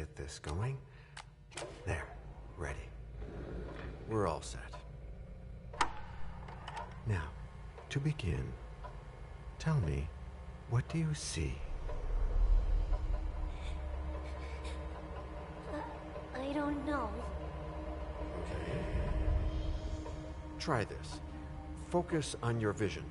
get this going. There, ready. We're all set. Now, to begin, tell me, what do you see? I don't know. Okay. Try this. Focus on your vision.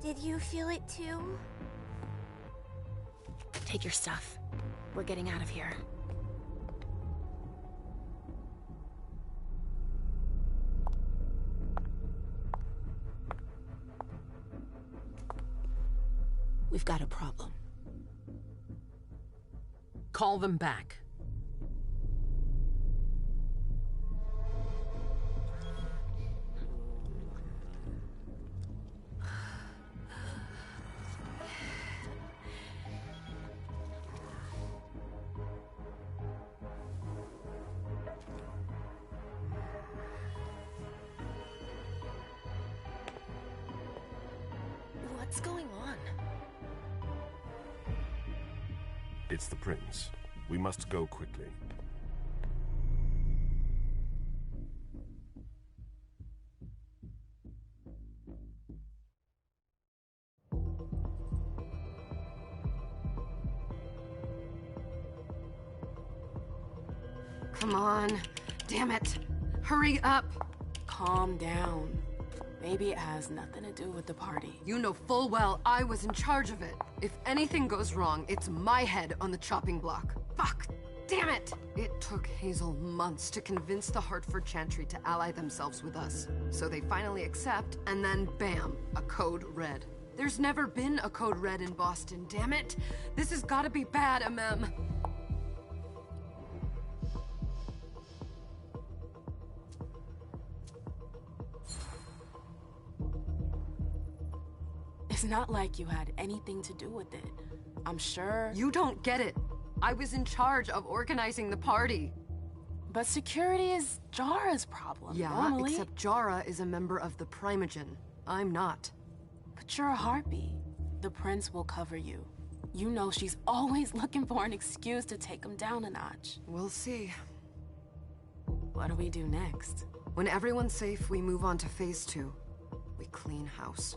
Did you feel it too? Take your stuff. We're getting out of here. We've got a problem. Call them back. What's going on? It's the prince. We must go quickly. Come on. Damn it. Hurry up. Calm down. Maybe it has nothing to do with the party. You know full well I was in charge of it. If anything goes wrong, it's my head on the chopping block. Fuck! Damn it! It took Hazel months to convince the Hartford Chantry to ally themselves with us. So they finally accept, and then bam, a code red. There's never been a code red in Boston, damn it! This has gotta be bad, MM. It's not like you had anything to do with it. I'm sure... You don't get it. I was in charge of organizing the party. But security is Jara's problem, Yeah, normally. except Jara is a member of the Primogen. I'm not. But you're a harpy. The prince will cover you. You know she's always looking for an excuse to take him down a notch. We'll see. What do we do next? When everyone's safe, we move on to phase 2. We clean house.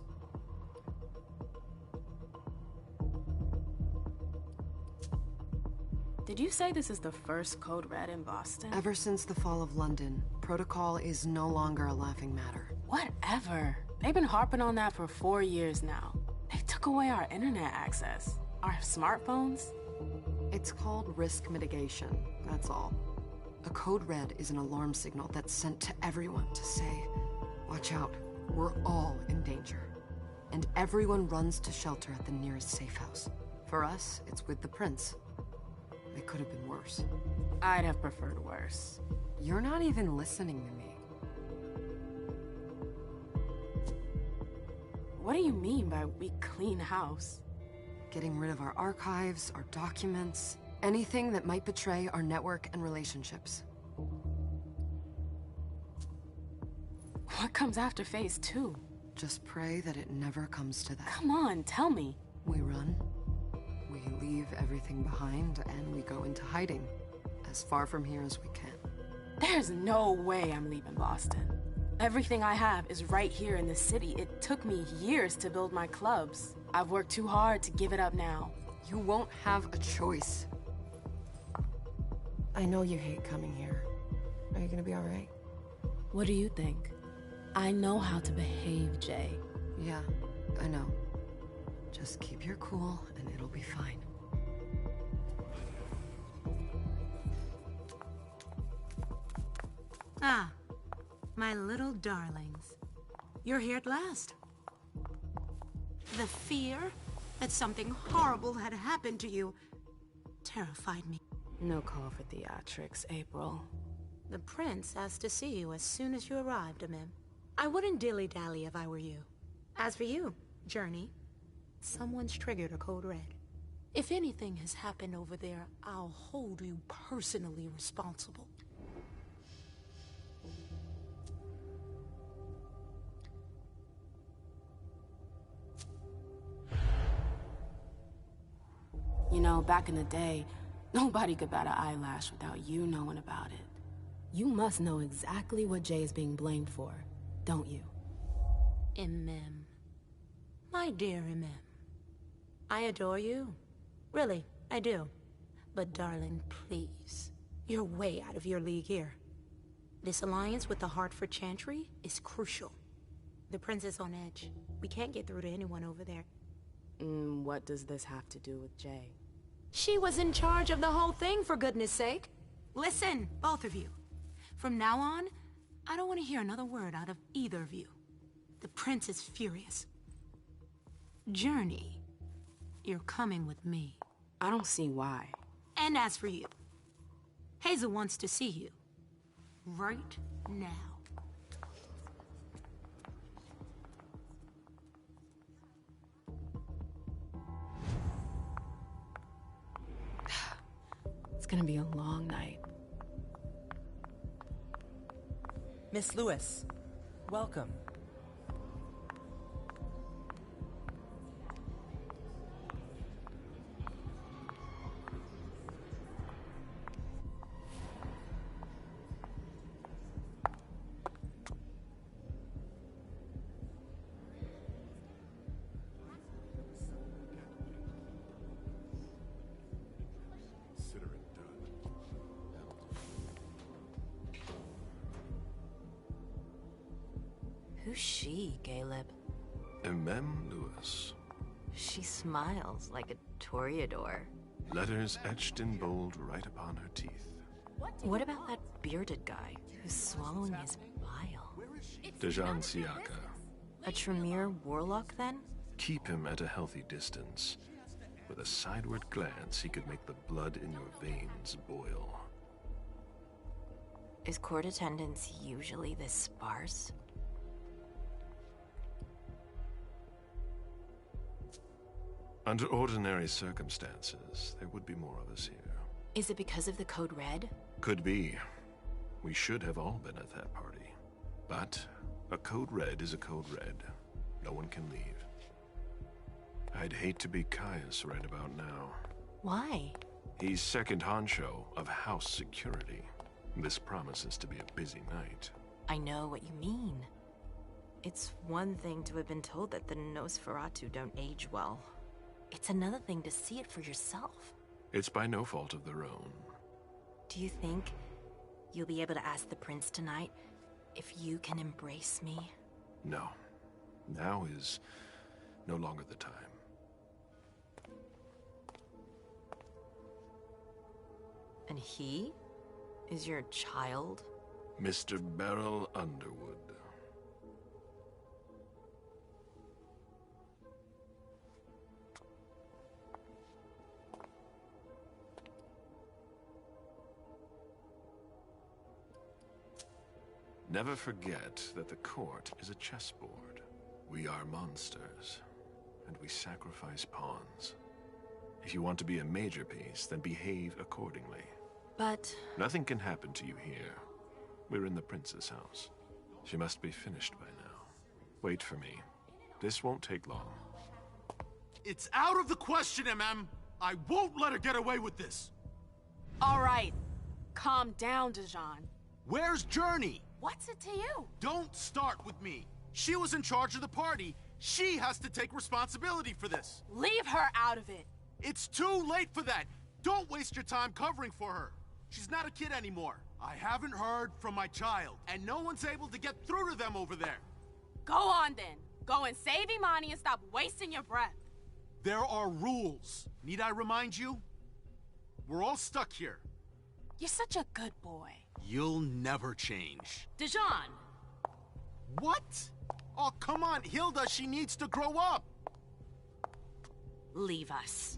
Did you say this is the first code red in Boston? Ever since the fall of London, protocol is no longer a laughing matter. Whatever. They've been harping on that for 4 years now. They took away our internet access. Our smartphones. It's called risk mitigation, that's all. A code red is an alarm signal that's sent to everyone to say, watch out, we're all in danger. And everyone runs to shelter at the nearest safe house. For us, it's with the prince. It could have been worse. I'd have preferred worse. You're not even listening to me. What do you mean by we clean house? Getting rid of our archives, our documents, anything that might betray our network and relationships. What comes after phase 2? Just pray that it never comes to that. Come on, tell me. We run. We leave everything behind and we go into hiding. As far from here as we can. There's no way I'm leaving Boston. Everything I have is right here in the city. It took me years to build my clubs. I've worked too hard to give it up now. You won't have a choice. I know you hate coming here. Are you gonna be all right? What do you think? I know how to behave, Jay. Yeah, I know. Just keep your cool and it'll be fine. Ah, my little darlings. You're here at last. The fear that something horrible had happened to you terrified me. No call for theatrics, April. The prince asked to see you as soon as you arrived, Amim. I wouldn't dilly-dally if I were you. As for you, Journey, someone's triggered a code red. If anything has happened over there, I'll hold you personally responsible. You know, back in the day, nobody could bat an eyelash without you knowing about it. You must know exactly what Jay is being blamed for, don't you? Imem. My dear Imem. I adore you. Really, I do. But darling, please. You're way out of your league here. This alliance with the Hartford Chantry is crucial. The prince is on edge. We can't get through to anyone over there. What does this have to do with Jay? She was in charge of the whole thing, for goodness sake. Listen, both of you. From now on, I don't want to hear another word out of either of you. The prince is furious. Journey, you're coming with me. I don't see why. And as for you, Hazel wants to see you. Right now. It's gonna be a long night. Miss Lewis, welcome. Who's she, Caleb? Emem Lewis. She smiles like a toreador. Letters etched in bold right upon her teeth. What about that bearded guy who's swallowing his bile? Dejan Siaka. A Tremere warlock, then? Keep him at a healthy distance. With a sideward glance, he could make the blood in your veins boil. Is court attendance usually this sparse? Under ordinary circumstances, there would be more of us here. Is it because of the Code Red? Could be. We should have all been at that party. But a Code Red is a Code Red. No one can leave. I'd hate to be Caius right about now. Why? He's second honcho of house security. This promises to be a busy night. I know what you mean. It's one thing to have been told that the Nosferatu don't age well. It's another thing to see it for yourself. It's by no fault of their own. Do you think you'll be able to ask the prince tonight if you can embrace me? No. Now is no longer the time. And he is your child? Mr. Beryl Underwood. Never forget that the court is a chessboard. We are monsters, and we sacrifice pawns. If you want to be a major piece, then behave accordingly. But... Nothing can happen to you here. We're in the prince's house. She must be finished by now. Wait for me. This won't take long. It's out of the question, MM! I won't let her get away with this! All right. Calm down, Dejan. Where's Journey? What's it to you? Don't start with me. She was in charge of the party. She has to take responsibility for this. Leave her out of it. It's too late for that. Don't waste your time covering for her. She's not a kid anymore. I haven't heard from my child, and no one's able to get through to them over there. Go on then. Go and save Imani and stop wasting your breath. There are rules. Need I remind you? We're all stuck here. You're such a good boy. You'll never change. Dijon! What? Oh, come on, Hilda, she needs to grow up. Leave us.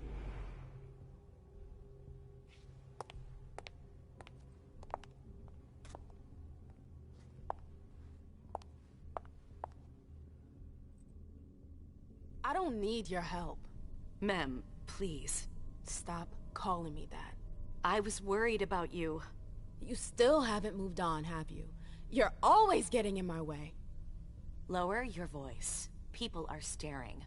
I don't need your help. Mem, please. Stop calling me that. I was worried about you. You still haven't moved on, have you? You're always getting in my way. Lower your voice. People are staring.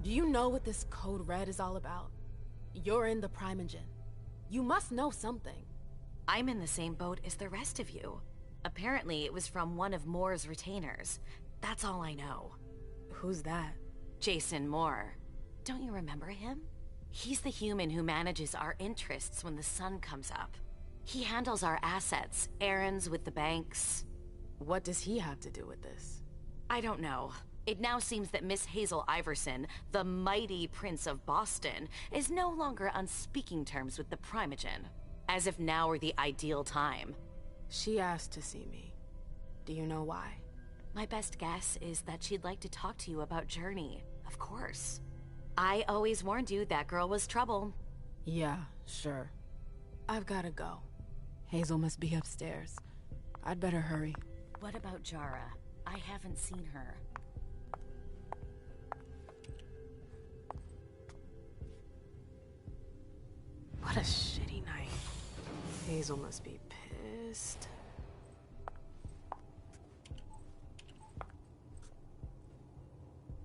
Do you know what this Code Red is all about? You're in the Primogen. You must know something. I'm in the same boat as the rest of you. Apparently, it was from one of Moore's retainers. That's all I know. Who's that? Jason Moore. Don't you remember him? He's the human who manages our interests when the sun comes up. He handles our assets, errands with the banks. What does he have to do with this? I don't know. It now seems that Miss Hazel Iverson, the mighty Prince of Boston, is no longer on speaking terms with the Primogen. As if now were the ideal time. She asked to see me. Do you know why? My best guess is that she'd like to talk to you about Journey, of course. I always warned you that girl was trouble. Yeah, sure. I've gotta go. Hazel must be upstairs. I'd better hurry. What about Jara? I haven't seen her. What a shitty night. Hazel must be pissed.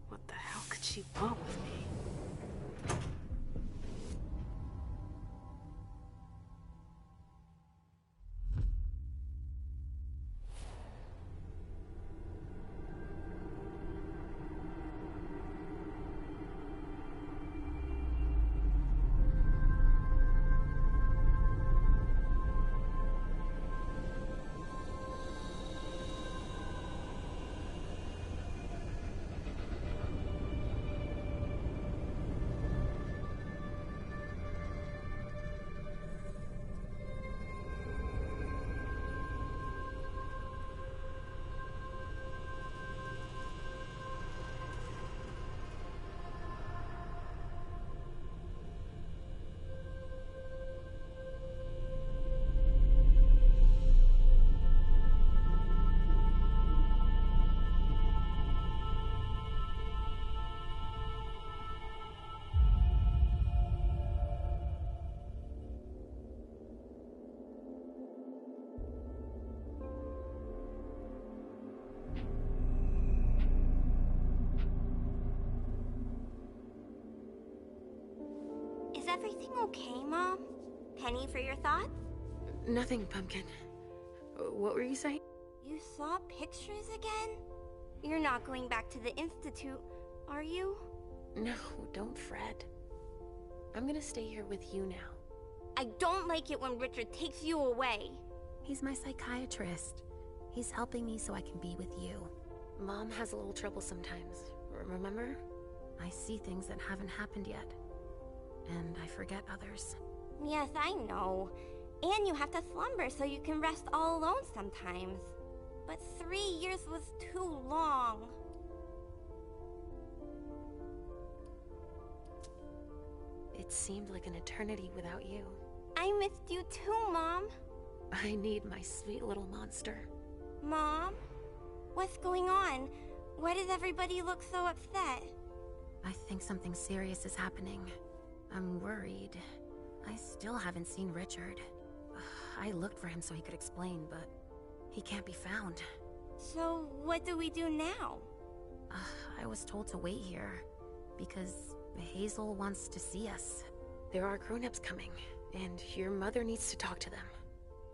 What the hell could she want with me? Is everything okay, Mom? Penny for your thoughts? Nothing, Pumpkin. What were you saying? You saw pictures again? You're not going back to the Institute, are you? No, don't fret. I'm gonna stay here with you now. I don't like it when Richard takes you away. He's my psychiatrist. He's helping me so I can be with you. Mom has a little trouble sometimes, remember? I see things that haven't happened yet. And I forget others. Yes, I know. And you have to slumber so you can rest all alone sometimes. But 3 years was too long. It seemed like an eternity without you. I missed you too, Mom. I need my sweet little monster. Mom? What's going on? Why does everybody look so upset? I think something serious is happening. I'm worried. I still haven't seen Richard. I looked for him so he could explain, but he can't be found. So, what do we do now? I was told to wait here, because Hazel wants to see us. There are grown-ups coming, and your mother needs to talk to them.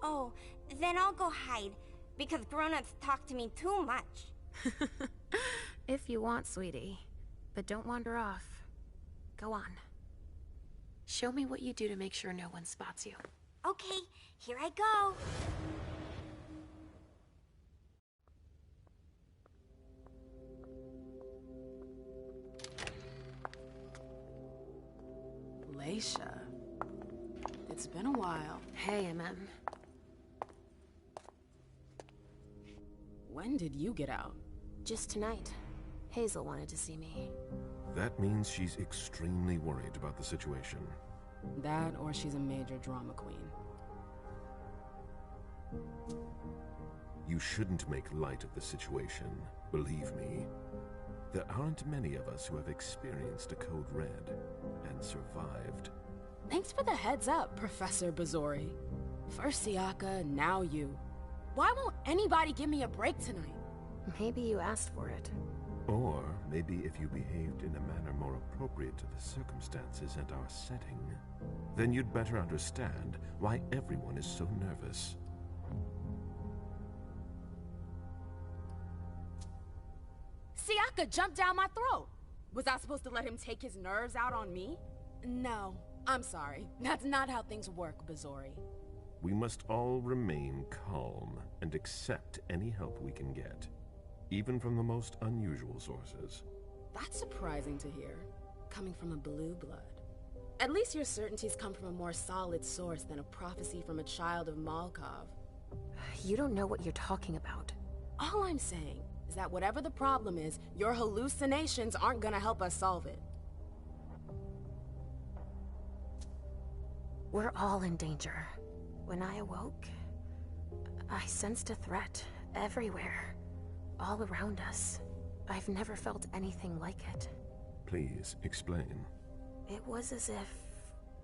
Oh, then I'll go hide, because grown-ups talk to me too much. If you want, sweetie. But don't wander off. Go on. Show me what you do to make sure no one spots you. Okay, here I go. Leisha. It's been a while. Hey, MM. When did you get out? Just tonight. Hazel wanted to see me. That means she's extremely worried about the situation. That, or she's a major drama queen. You shouldn't make light of the situation, believe me. There aren't many of us who have experienced a Code Red and survived. Thanks for the heads up, Professor Bazori. First Siaka, now you. Why won't anybody give me a break tonight? Maybe you asked for it. Or maybe if you behaved in a manner more appropriate to the circumstances and our setting, then you'd better understand why everyone is so nervous. Siaka jumped down my throat. Was I supposed to let him take his nerves out on me? No, I'm sorry. That's not how things work, Bazori. We must all remain calm and accept any help we can get, even from the most unusual sources. That's surprising to hear, coming from a blue blood. At least your certainties come from a more solid source than a prophecy from a child of Malkov. You don't know what you're talking about. All I'm saying is that whatever the problem is, your hallucinations aren't gonna help us solve it. We're all in danger. When I awoke, I sensed a threat everywhere, all around us. I've never felt anything like it. Please, explain. It was as if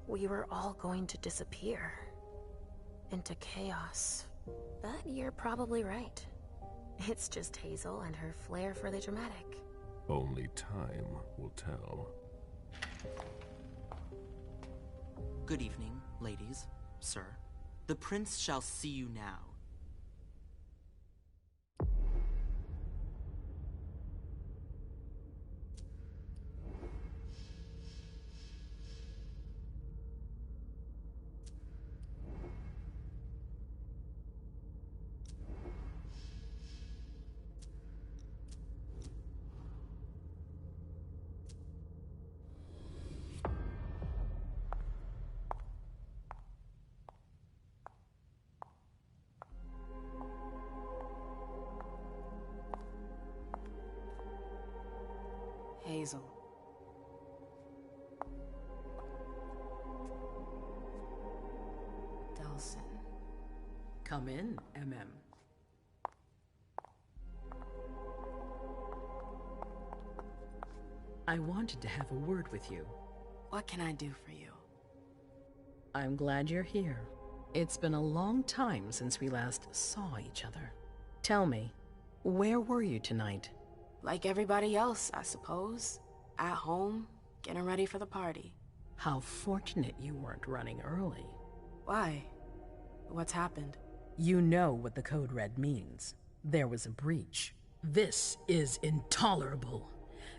we were all going to disappear into chaos. But you're probably right. It's just Hazel and her flair for the dramatic. Only time will tell. Good evening, ladies, sir. The prince shall see you now. Hazel. Delsin. Come in, MM. I wanted to have a word with you. What can I do for you? I'm glad you're here. It's been a long time since we last saw each other. Tell me, where were you tonight? Like everybody else, I suppose. At home, getting ready for the party. How fortunate you weren't running early. Why? What's happened? You know what the Code Red means. There was a breach. This is intolerable.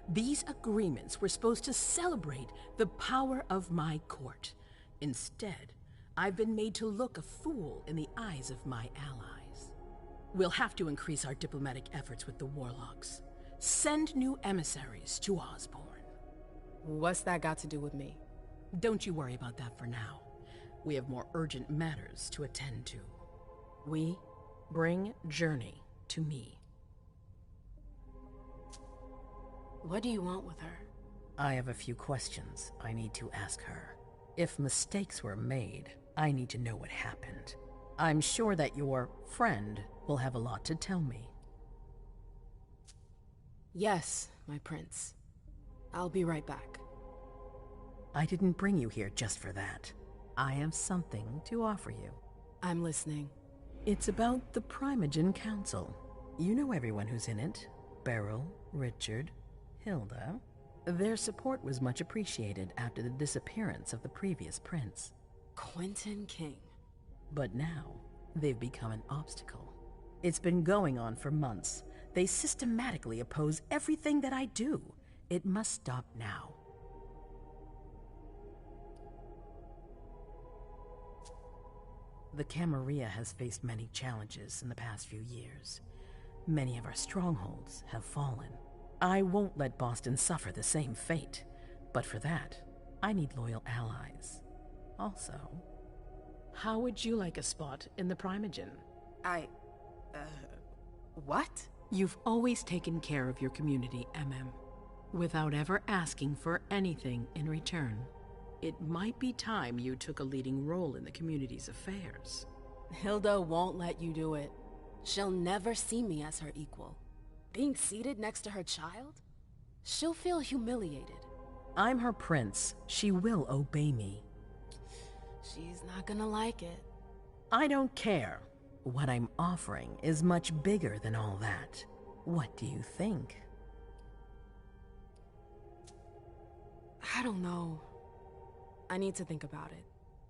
These agreements were supposed to celebrate the power of my court. Instead, I've been made to look a fool in the eyes of my allies. We'll have to increase our diplomatic efforts with the Warlocks. Send new emissaries to Osborne. What's that got to do with me? Don't you worry about that for now. We have more urgent matters to attend to. We? Bring Journey to me. What do you want with her? I have a few questions I need to ask her. If mistakes were made, I need to know what happened. I'm sure that your friend will have a lot to tell me. Yes, my prince. I'll be right back. I didn't bring you here just for that. I have something to offer you. I'm listening. It's about the Primogen Council. You know everyone who's in it. Beryl, Richard, Hilda. Their support was much appreciated after the disappearance of the previous prince. Quentin King. But now, they've become an obstacle. It's been going on for months. They systematically oppose everything that I do. It must stop now. The Camarilla has faced many challenges in the past few years. Many of our strongholds have fallen. I won't let Boston suffer the same fate, but for that, I need loyal allies. Also, how would you like a spot in the Primogen? What? You've always taken care of your community, MM, without ever asking for anything in return. It might be time you took a leading role in the community's affairs. Hilda won't let you do it. She'll never see me as her equal. Being seated next to her child? She'll feel humiliated. I'm her prince. She will obey me. She's not gonna like it. I don't care. What I'm offering is much bigger than all that. What do you think? I don't know. I need to think about it.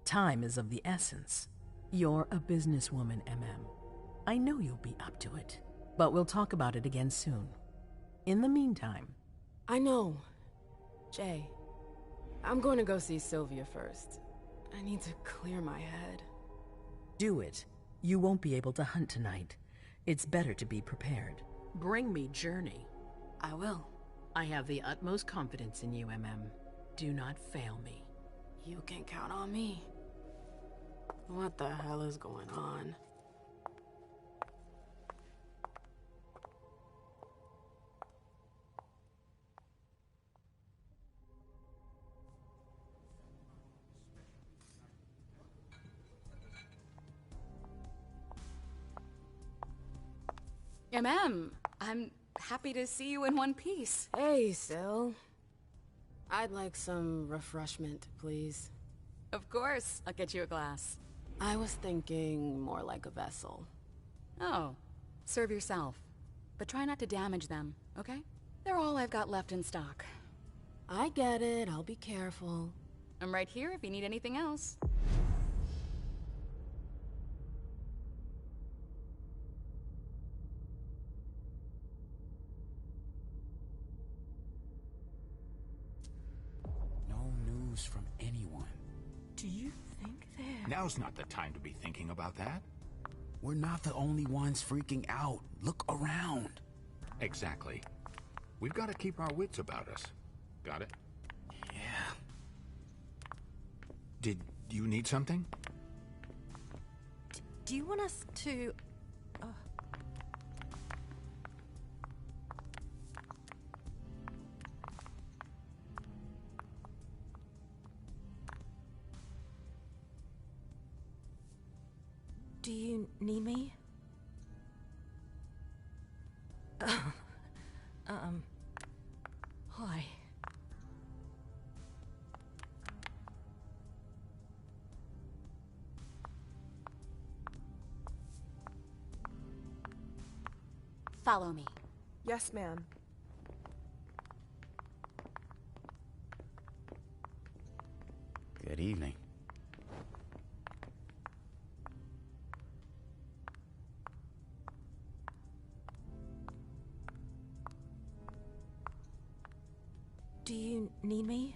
Time is of the essence. You're a businesswoman, MM. I know you'll be up to it, but we'll talk about it again soon. In the meantime... I know. Jay, I'm going to go see Sylvia first. I need to clear my head. Do it. You won't be able to hunt tonight. It's better to be prepared. Bring me Journey. I will. I have the utmost confidence in you, MM. Do not fail me. You can count on me. What the hell is going on? I'm happy to see you in one piece. Hey, Syl. I'd like some refreshment, please. Of course, I'll get you a glass. I was thinking more like a vessel. Oh, serve yourself. But try not to damage them, okay? They're all I've got left in stock. I get it, I'll be careful. I'm right here if you need anything else. From anyone. Do you think they're... Now's not the time to be thinking about that. We're not the only ones freaking out. Look around. Exactly. We've got to keep our wits about us. Got it? Yeah. Did you need something? Do you want us to... Do you need me? Hi. Follow me. Yes, ma'am. Good evening. Do you need me?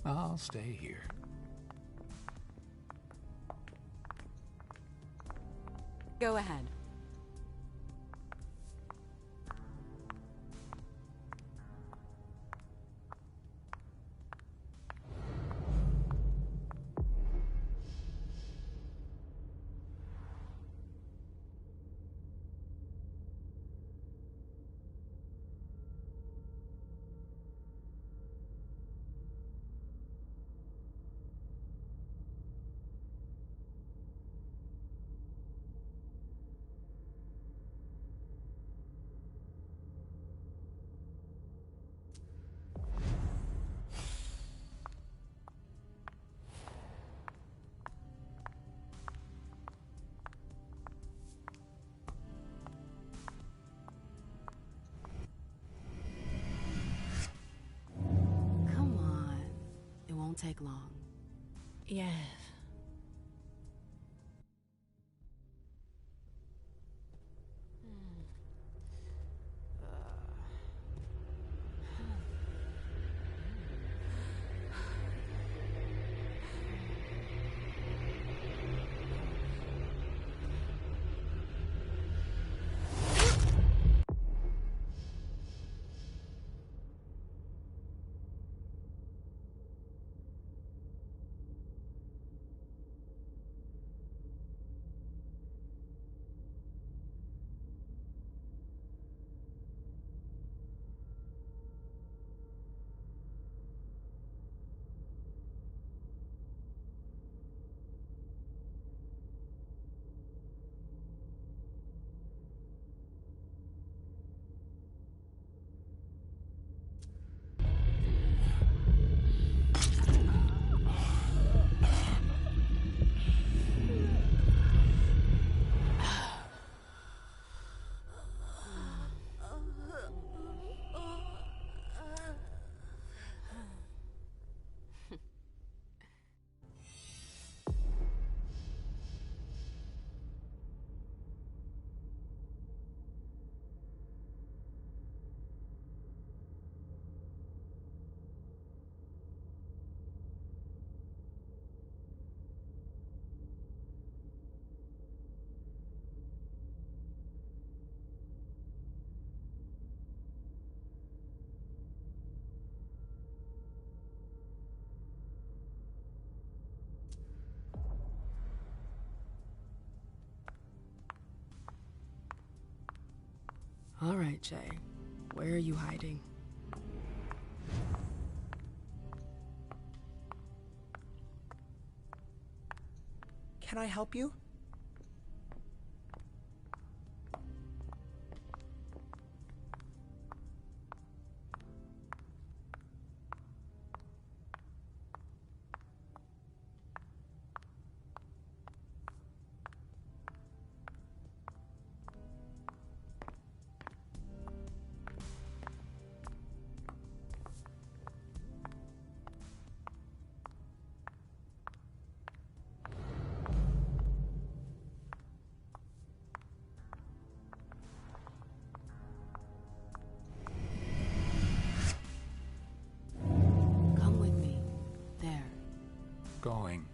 I'll stay here. Go ahead. won't take long. Yes. All right, Jay. Where are you hiding? Can I help you? Come with me. There. Going.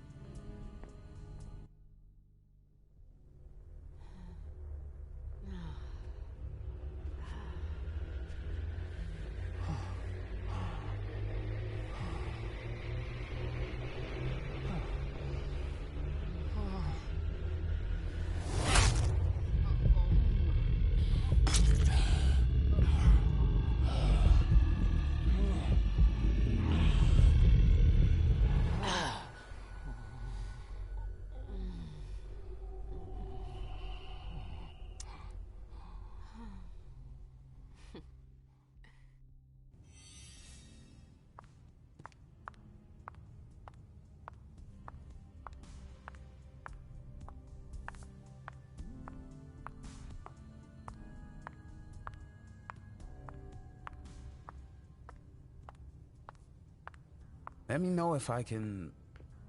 Let me know if I can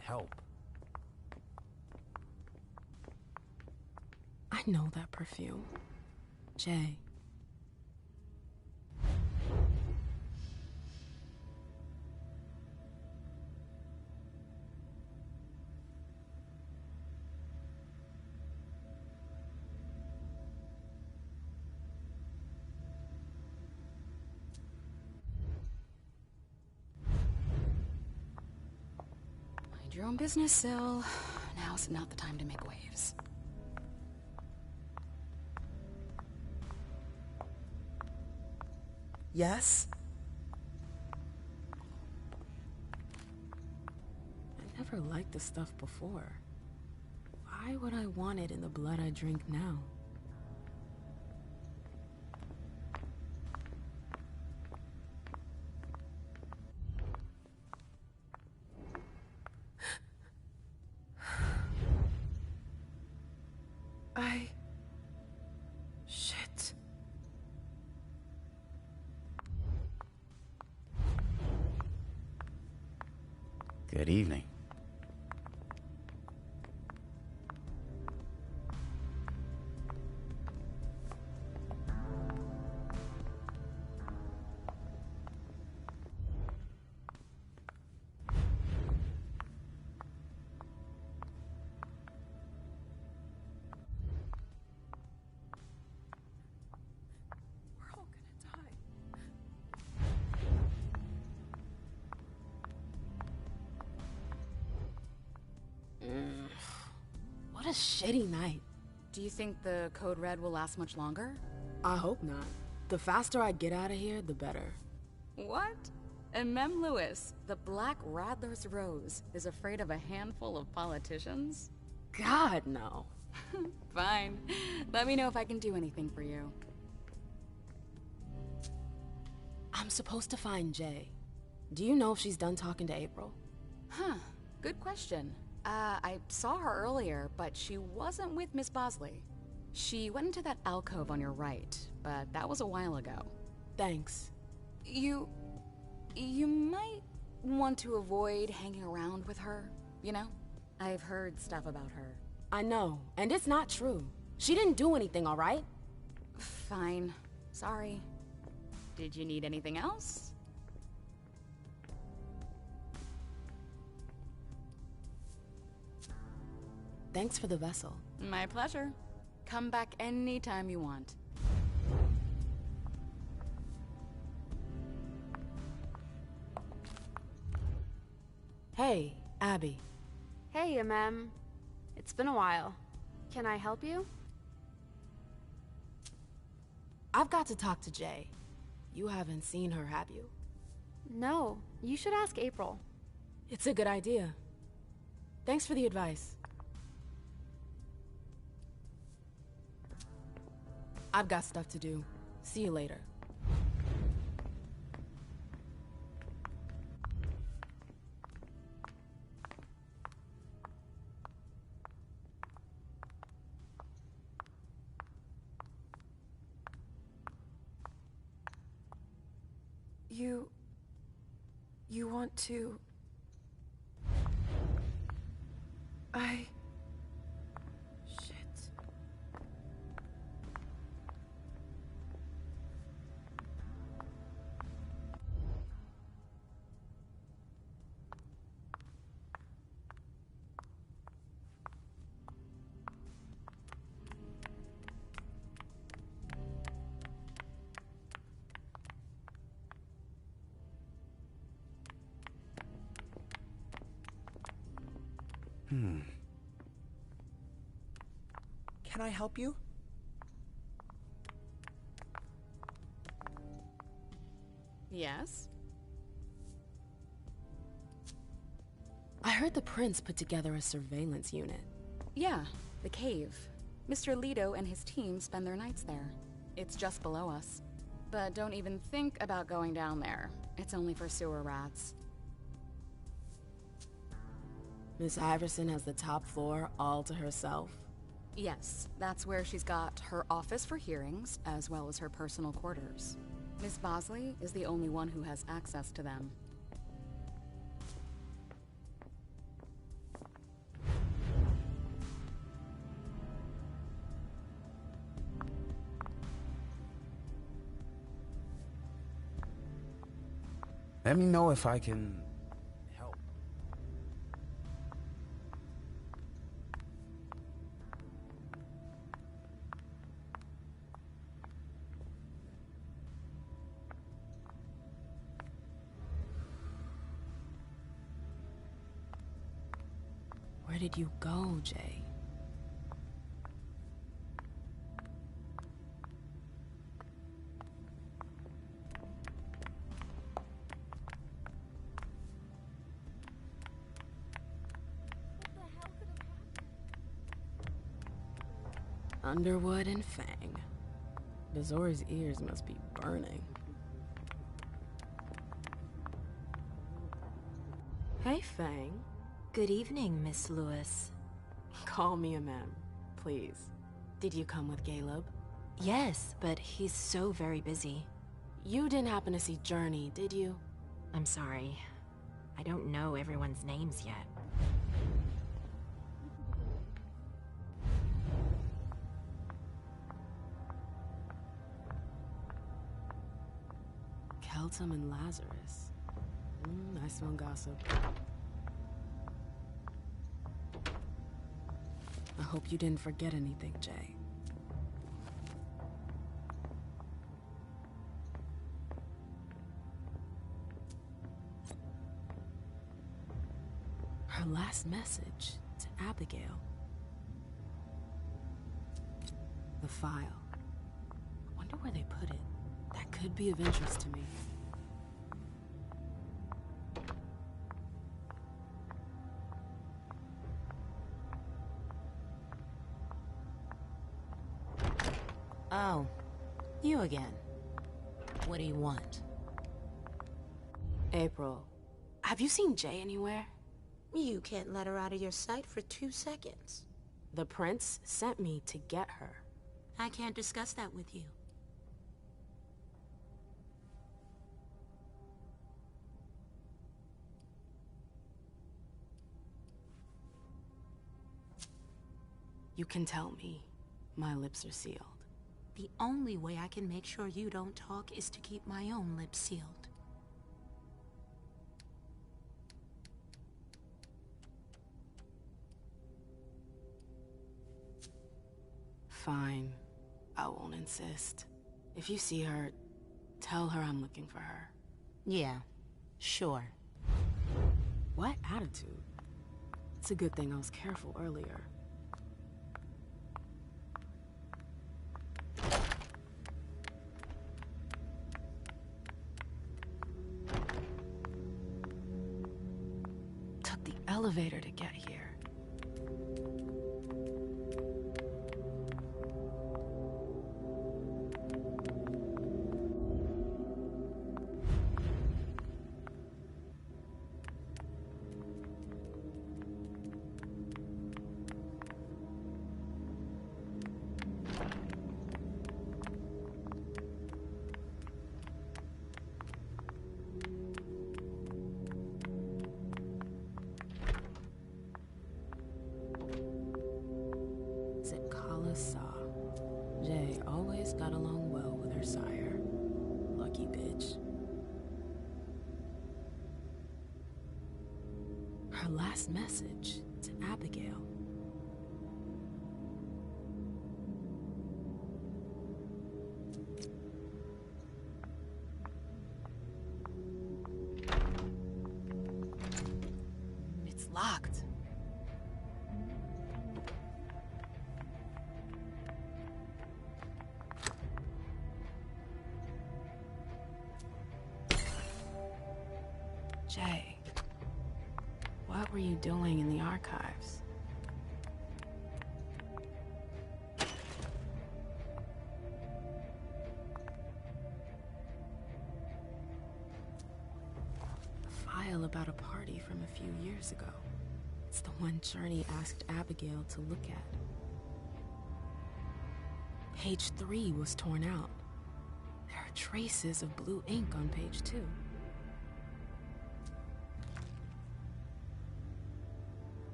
help. I know that perfume. Jay. Mind your own business, Syl. Now's not the time to make waves. Yes? I never liked this stuff before. Why would I want it in the blood I drink now? Shit. Good evening. What a shitty night. Do you think the Code Red will last much longer? I hope not. The faster I get out of here, the better. What? And Mem Lewis, the Black Rattler's Rose, is afraid of a handful of politicians? God, no. Fine. Let me know if I can do anything for you. I'm supposed to find Jay. Do you know if she's done talking to April? Huh. Good question. I saw her earlier, but she wasn't with Miss Bosley. She went into that alcove on your right, but that was a while ago. Thanks. You might want to avoid hanging around with her, you know? I've heard stuff about her. I know, and it's not true. She didn't do anything, all right? Fine. Sorry. Did you need anything else? Thanks for the vessel. My pleasure. Come back anytime you want. Hey, Abby. Hey, Mem. It's been a while. Can I help you? I've got to talk to Jay. You haven't seen her, have you? No, you should ask April. It's a good idea. Thanks for the advice. I've got stuff to do. See you later. You want to... Shit. Can I help you? Yes? I heard the prince put together a surveillance unit. Yeah, the cave. Mr. Leto and his team spend their nights there. It's just below us. But don't even think about going down there. It's only for sewer rats. Miss Iverson has the top floor all to herself. Yes, that's where she's got her office for hearings, as well as her personal quarters. Miss Bosley is the only one who has access to them. Let me know if I can help. Where did you go, Jay? Underwood and Fang. Bazori's ears must be burning. Hey, Fang. Good evening, Miss Lewis. Call me a ma'am, please. Did you come with Caleb? Yes, but he's so very busy. You didn't happen to see Journey, did you? I'm sorry. I don't know everyone's names yet. Keltum and Lazarus. I smell gossip. I hope you didn't forget anything, Jay. Her last message to Abigail. The file. I wonder where they put it. That could be of interest to me. Oh, you again. What do you want? April, have you seen Jay anywhere? You can't let her out of your sight for 2 seconds. The prince sent me to get her. I can't discuss that with you. You can tell me. My lips are sealed. The only way I can make sure you don't talk is to keep my own lips sealed. Fine. I won't insist. If you see her, tell her I'm looking for her. Yeah, sure. What attitude? It's a good thing I was careful earlier. Took the elevator to get here. Jay always got along well with her sire. Lucky bitch. Her last message to Abigail. It's locked. Jay, what were you doing in the archives? A file about a party from a few years ago. It's the one Journey asked Abigail to look at. Page 3 was torn out. There are traces of blue ink on page 2.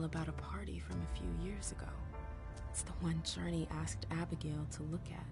About a party from a few years ago. It's the one Journey asked Abigail to look at.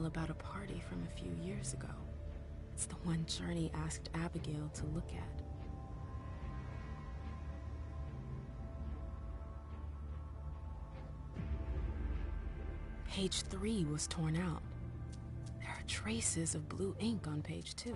About a party from a few years ago. It's the one Journey asked Abigail to look at. Page 3 was torn out. There are traces of blue ink on page 2.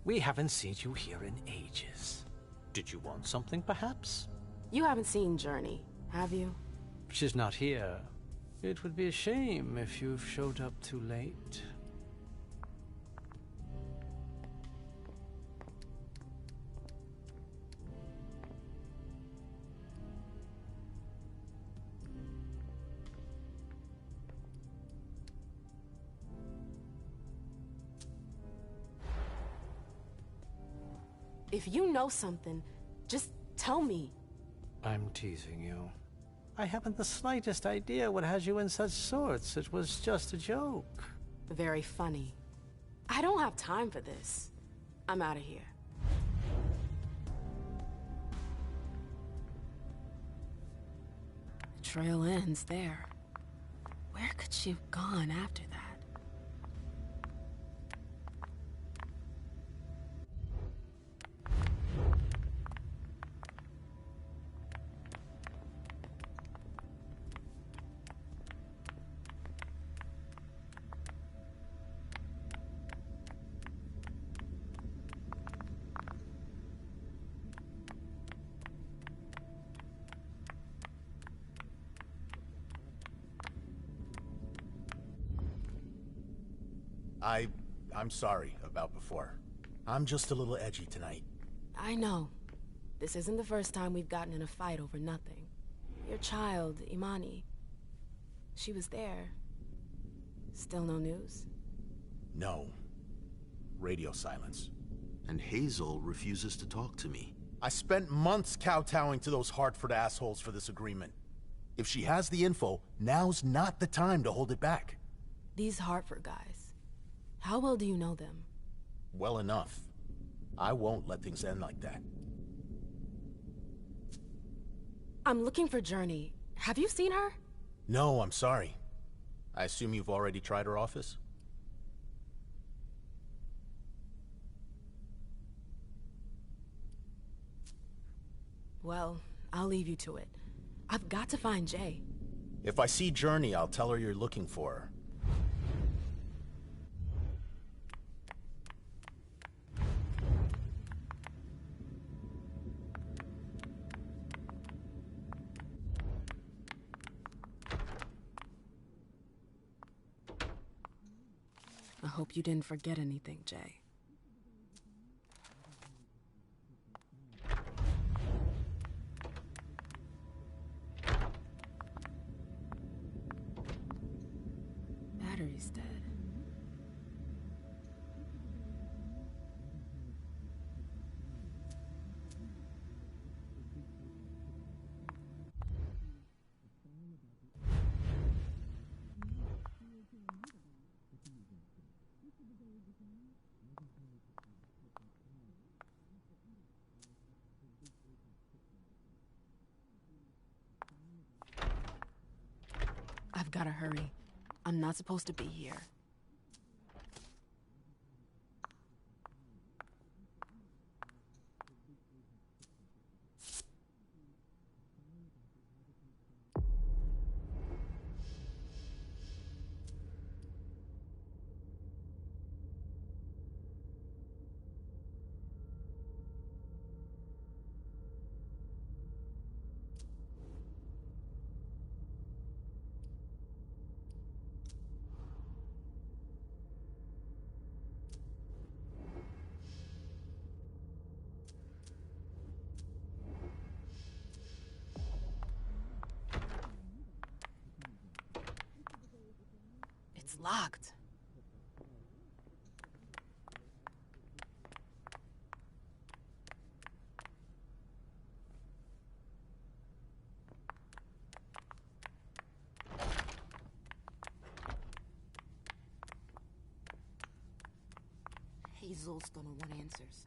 we haven't seen you here in ages. Did you want something, perhaps? You haven't seen Journey, have you? She's not here. It would be a shame if you've showed up too late. If you know something, just tell me. I'm teasing you. I haven't the slightest idea what has you in such sorts. It was just a joke. Very funny. I don't have time for this. I'm out of here. The trail ends there. Where could she have gone after that? I'm sorry about before. I'm just a little edgy tonight. I know. This isn't the first time we've gotten in a fight over nothing. Your child, Imani. She was there. Still no news? No. Radio silence. And Hazel refuses to talk to me. I spent months kowtowing to those Hartford assholes for this agreement. If she has the info, now's not the time to hold it back. These Hartford guys. How well do you know them? Well enough. I won't let things end like that. I'm looking for Journey. Have you seen her? No, I'm sorry. I assume you've already tried her office? Well, I'll leave you to it. I've got to find Jay. If I see Journey, I'll tell her you're looking for her. I hope you didn't forget anything, Jay. Battery's dead. I've gotta hurry. I'm not supposed to be here. It's locked. Hazel's gonna want answers.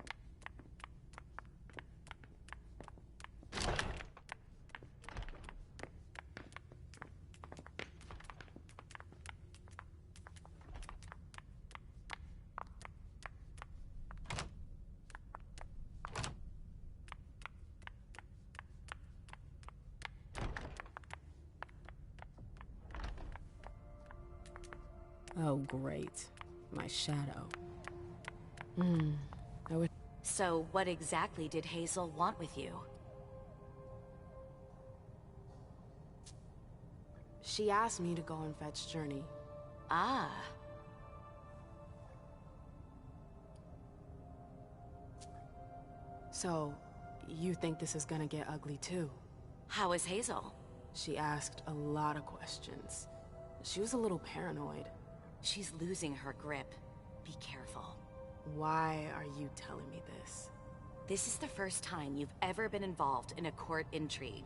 Oh, great. My shadow. I would... So what exactly did Hazel want with you? She asked me to go and fetch Journey. Ah. So, you think this is gonna get ugly too? How is Hazel? She asked a lot of questions. She was a little paranoid. She's losing her grip. Be careful. Why are you telling me this? This is the first time you've ever been involved in a court intrigue.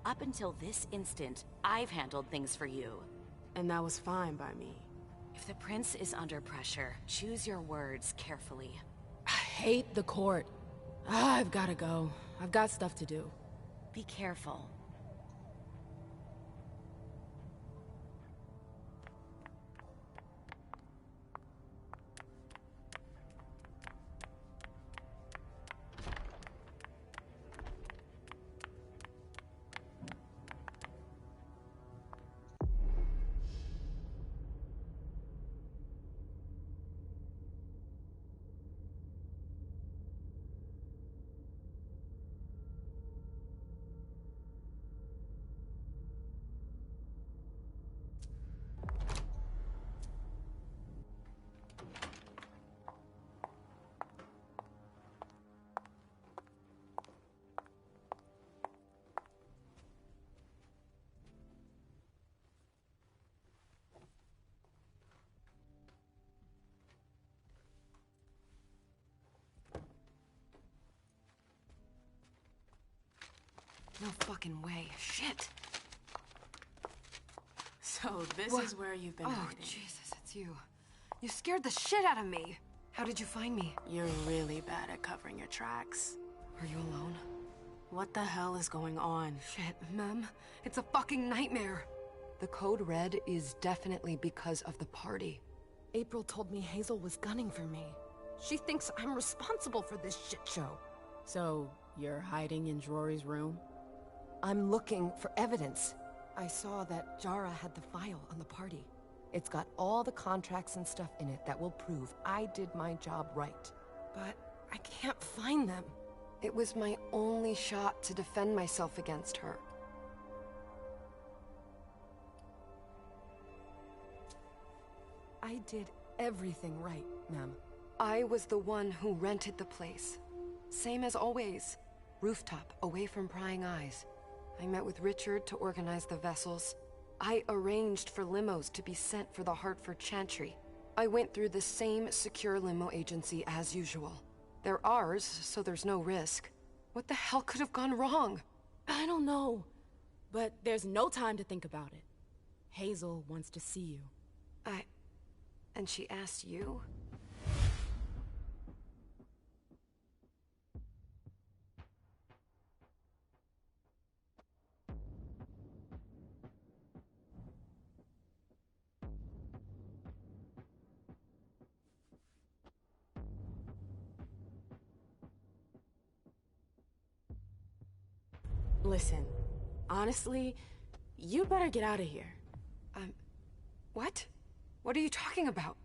Up until this instant, I've handled things for you. And that was fine by me. If the prince is under pressure, choose your words carefully. I hate the court. I've gotta go. I've got stuff to do. Be careful. No fucking way. Shit. So this is where you've been hiding. Jesus, it's you. You scared the shit out of me. How did you find me? You're really bad at covering your tracks. Are you alone? What the hell is going on? Shit, Mem. It's a fucking nightmare. The code red is definitely because of the party. April told me Hazel was gunning for me. She thinks I'm responsible for this shit show. So, you're hiding in Drury's room? I'm looking for evidence. I saw that Jara had the file on the party. It's got all the contracts and stuff in it that will prove I did my job right. But I can't find them. It was my only shot to defend myself against her. I did everything right, ma'am. I was the one who rented the place. Same as always. Rooftop, away from prying eyes. I met with Richard to organize the vessels. I arranged for limos to be sent for the Hartford Chantry. I went through the same secure limo agency as usual. They're ours, so there's no risk. What the hell could have gone wrong? I don't know. But there's no time to think about it. Hazel wants to see you. And she asked you? Listen, honestly, you better get out of here. What? What are you talking about?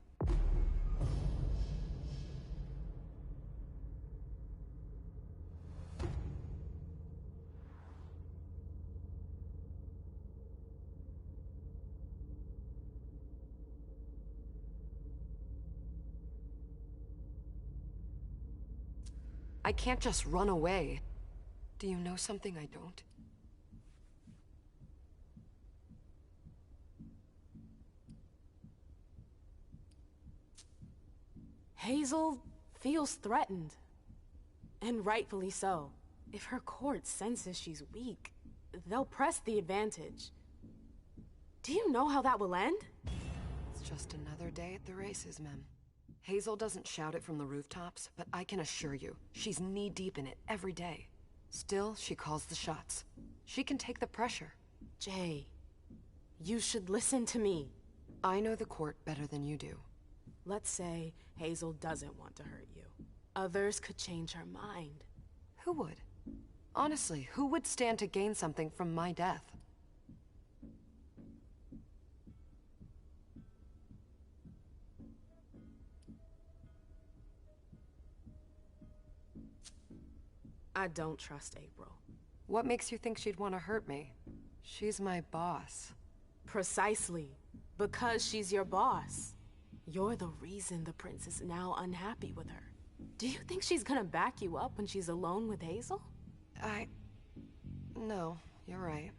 I can't just run away. Do you know something I don't? Hazel feels threatened. And rightfully so. If her court senses she's weak, they'll press the advantage. Do you know how that will end? It's just another day at the races, Mem. Hazel doesn't shout it from the rooftops, but I can assure you, she's knee-deep in it every day. Still, she calls the shots. She can take the pressure. Jay, you should listen to me. I know the court better than you do. Let's say Hazel doesn't want to hurt you. Others could change her mind. Who would? Honestly, who would stand to gain something from my death? I don't trust April. What makes you think she'd want to hurt me? She's my boss. Precisely. Because she's your boss. You're the reason the prince is now unhappy with her. Do you think she's gonna back you up when she's alone with Hazel? No, you're right.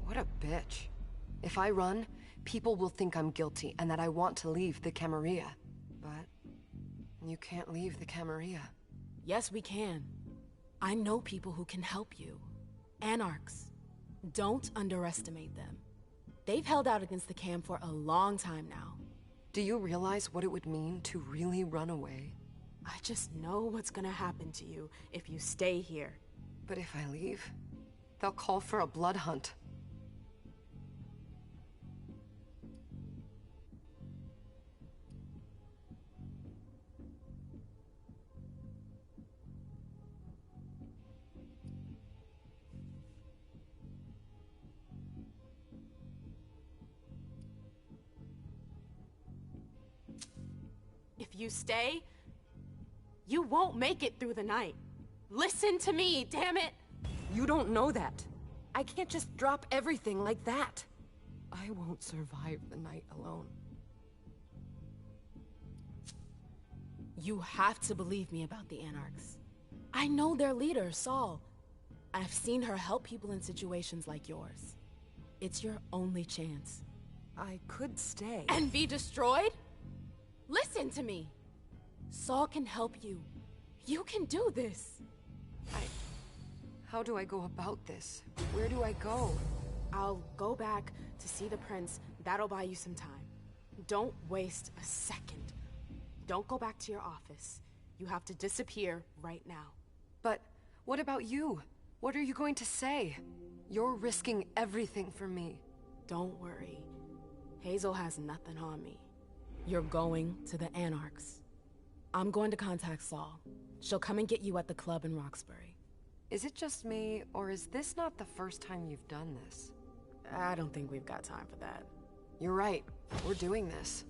What a bitch. If I run, people will think I'm guilty and that I want to leave the Camarilla. But you can't leave the Camarilla. Yes, we can. I know people who can help you. Anarchs. Don't underestimate them. They've held out against the Cam for a long time now. Do you realize what it would mean to really run away? I just know what's gonna happen to you if you stay here. But if I leave, they'll call for a blood hunt. If you stay, you won't make it through the night. Listen to me, damn it! You don't know that. I can't just drop everything like that. I won't survive the night alone. You have to believe me about the Anarchs. I know their leader, Saul. I've seen her help people in situations like yours. It's your only chance. I could stay. And be destroyed? Listen to me. Saul can help you. You can do this. How do I go about this? Where do I go? I'll go back to see the prince. That'll buy you some time. Don't waste a second. Don't go back to your office. You have to disappear right now. But what about you? What are you going to say? You're risking everything for me. Don't worry. Hazel has nothing on me. You're going to the Anarchs. I'm going to contact Saul. She'll come and get you at the club in Roxbury. Is it just me, or is this not the first time you've done this? I don't think we've got time for that. You're right. We're doing this.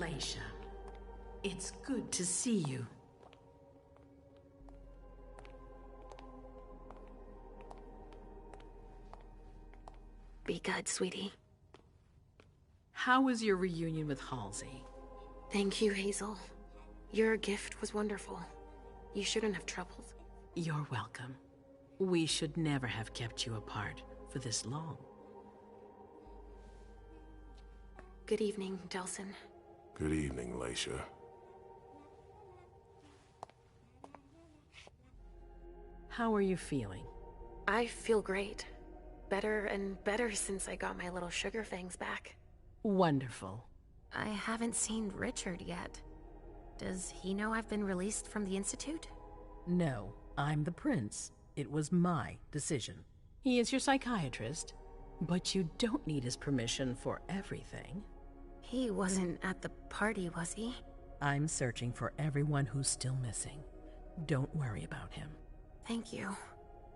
Leisha. It's good to see you. Be good, sweetie. How was your reunion with Halsey? Thank you, Hazel. Your gift was wonderful. You shouldn't have troubled. You're welcome. We should never have kept you apart for this long. Good evening, Delsin. Good evening, Leisha. How are you feeling? I feel great. Better and better since I got my little sugar fangs back. Wonderful. I haven't seen Richard yet. Does he know I've been released from the Institute? No, I'm the prince. It was my decision. He is your psychiatrist, but you don't need his permission for everything. He wasn't at the party, was he? I'm searching for everyone who's still missing. Don't worry about him. Thank you.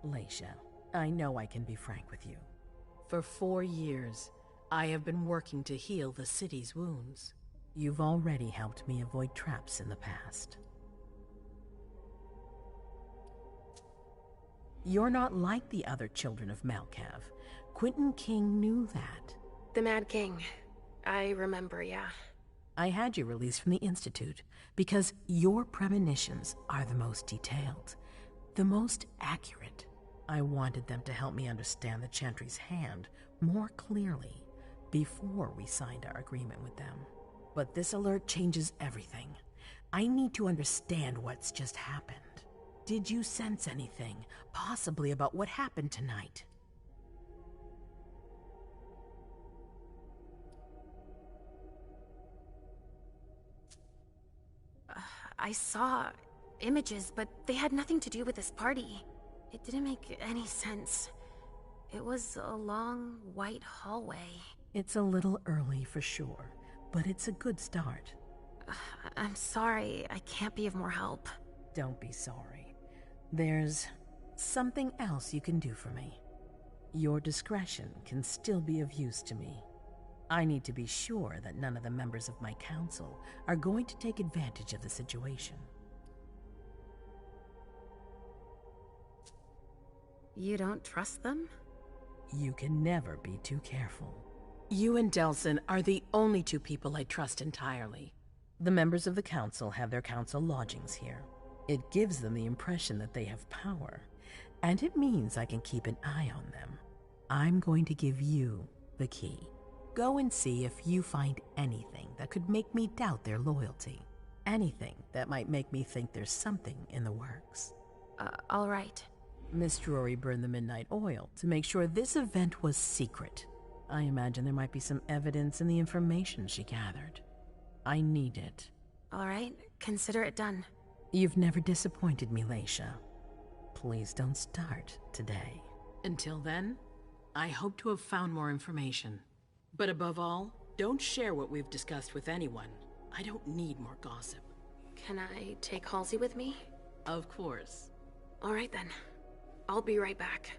Leisha, I know I can be frank with you. For 4 years, I have been working to heal the city's wounds. You've already helped me avoid traps in the past. You're not like the other children of Malkav. Quentin King knew that. The Mad King. I remember, yeah. I had you released from the Institute because your premonitions are the most detailed, the most accurate. I wanted them to help me understand the Chantry's hand more clearly before we signed our agreement with them. But this alert changes everything. I need to understand what's just happened. Did you sense anything, possibly about what happened tonight? I saw images, but they had nothing to do with this party. It didn't make any sense. It was a long, white hallway. It's a little early for sure, but it's a good start. I'm sorry, I can't be of more help. Don't be sorry. There's something else you can do for me. Your discretion can still be of use to me. I need to be sure that none of the members of my council are going to take advantage of the situation. You don't trust them? You can never be too careful. You and Delsin are the only two people I trust entirely. The members of the council have their council lodgings here. It gives them the impression that they have power, and it means I can keep an eye on them. I'm going to give you the key. Go and see if you find anything that could make me doubt their loyalty. Anything that might make me think there's something in the works. All right. Miss Drury burned the midnight oil to make sure this event was secret. I imagine there might be some evidence in the information she gathered. I need it. All right, consider it done. You've never disappointed me, Leisha. Please don't start today. Until then, I hope to have found more information. But above all, don't share what we've discussed with anyone. I don't need more gossip. Can I take Halsey with me? Of course. All right then. I'll be right back.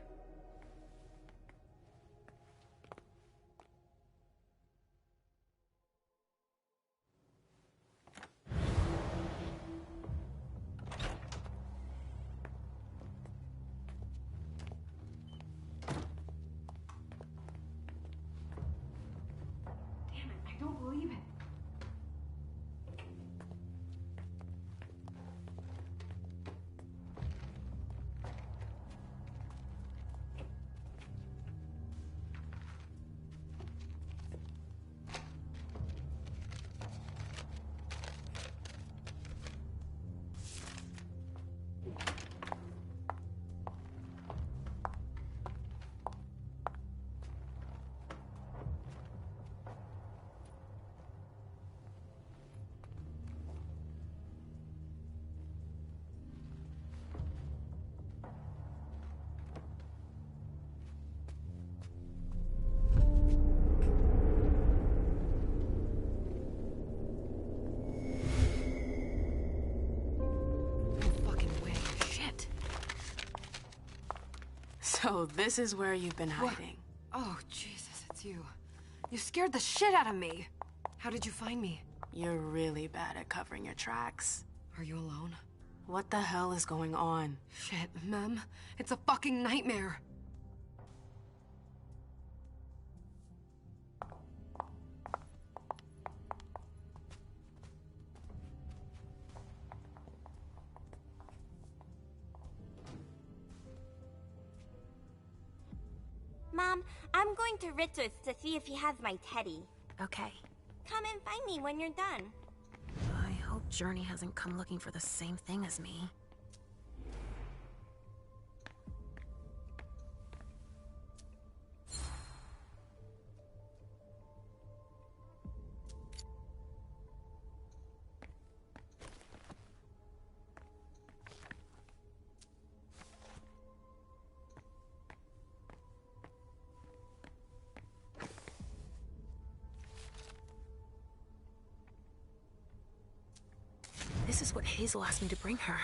Damn it, I don't believe it. So this is where you've been hiding. Oh, Jesus, it's you. You scared the shit out of me. How did you find me? You're really bad at covering your tracks. Are you alone? What the hell is going on? Shit, Mem. It's a fucking nightmare. Mom, I'm going to Richard's to see if he has my teddy. Okay. Come and find me when you're done. I hope Journey hasn't come looking for the same thing as me. This is what Hazel asked me to bring her.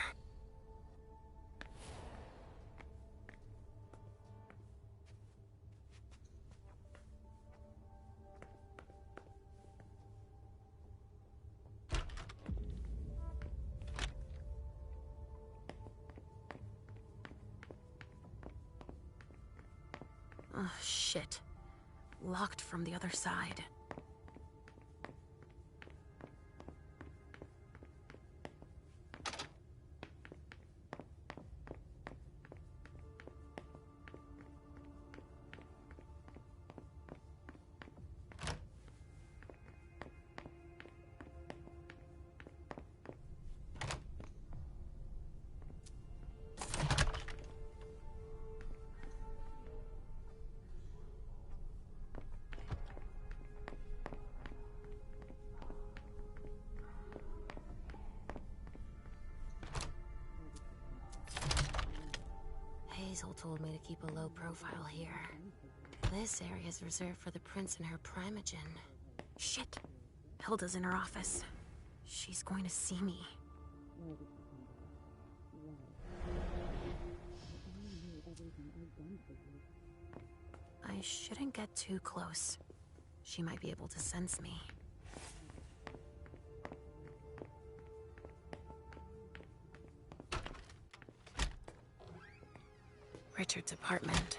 Oh, shit. Locked from the other side. Hazel told me to keep a low profile here. This area is reserved for the prince and her primogen. Shit. Hilda's in her office. She's going to see me. I shouldn't get too close. She might be able to sense me. Richard's apartment.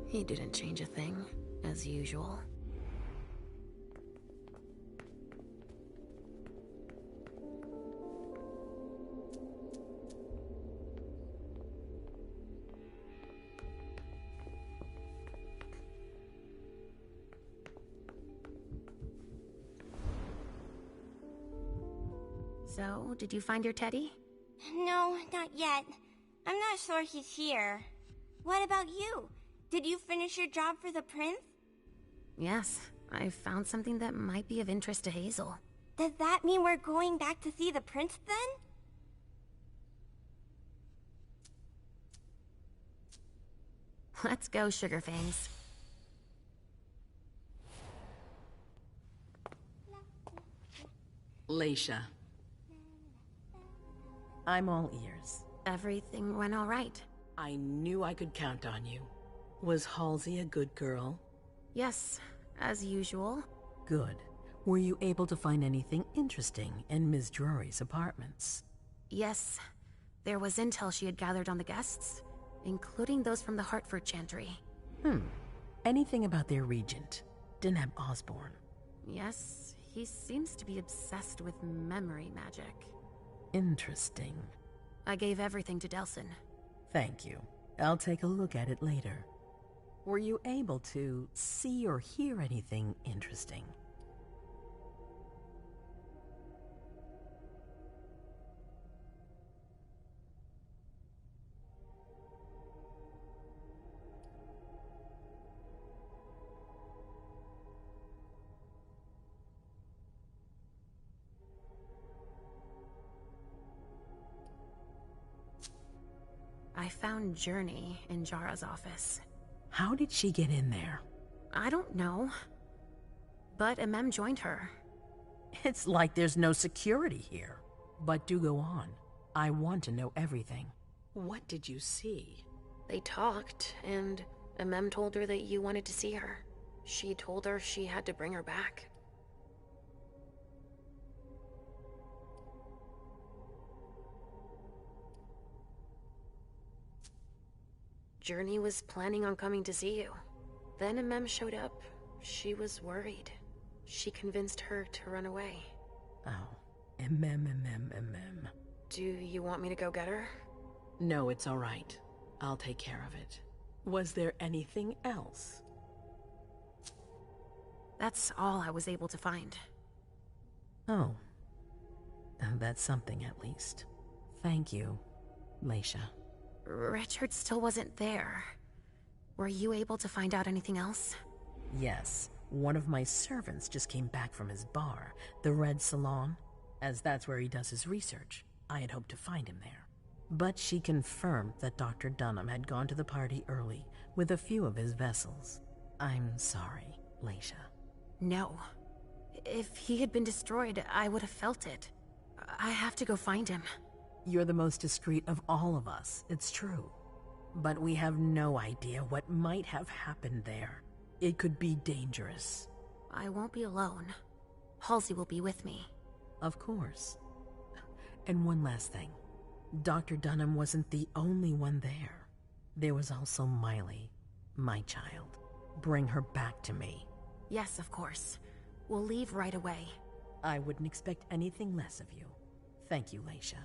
He didn't change a thing, as usual. So, did you find your teddy? No, not yet. I'm not sure he's here. What about you? Did you finish your job for the prince? Yes, I found something that might be of interest to Hazel. Does that mean we're going back to see the prince then? Let's go, Sugarfangs. Leisha. I'm all ears. Everything went all right. I knew I could count on you. Was Halsey a good girl? Yes, as usual. Good. Were you able to find anything interesting in Ms. Drury's apartments? Yes. There was intel she had gathered on the guests, including those from the Hartford Chantry. Anything about their regent, Deneb Osborne? Yes, he seems to be obsessed with memory magic. Interesting. I gave everything to Delsin. Thank you. I'll take a look at it later. Were you able to see or hear anything interesting? I found Journey in Jara's office. How did she get in there? I don't know. But Mem joined her. It's like there's no security here. But do go on. I want to know everything. What did you see? They talked, and MM told her that you wanted to see her. She told her she had to bring her back. Journey was planning on coming to see you. Then MM showed up. She was worried. She convinced her to run away. Oh, Do you want me to go get her? No, it's all right. I'll take care of it. Was there anything else? That's all I was able to find. Oh. That's something, at least. Thank you, Leisha. Richard still wasn't there. Were you able to find out anything else? Yes. One of my servants just came back from his bar, the Red Salon, as that's where he does his research. I had hoped to find him there. But she confirmed that Dr. Dunham had gone to the party early with a few of his vessels. I'm sorry, Leisha. No. If he had been destroyed, I would have felt it. I have to go find him. You're the most discreet of all of us, it's true. But we have no idea what might have happened there. It could be dangerous. I won't be alone. Halsey will be with me. Of course. And one last thing. Dr. Dunham wasn't the only one there. There was also Miley, my child. Bring her back to me. Yes, of course. We'll leave right away. I wouldn't expect anything less of you. Thank you, Leisha.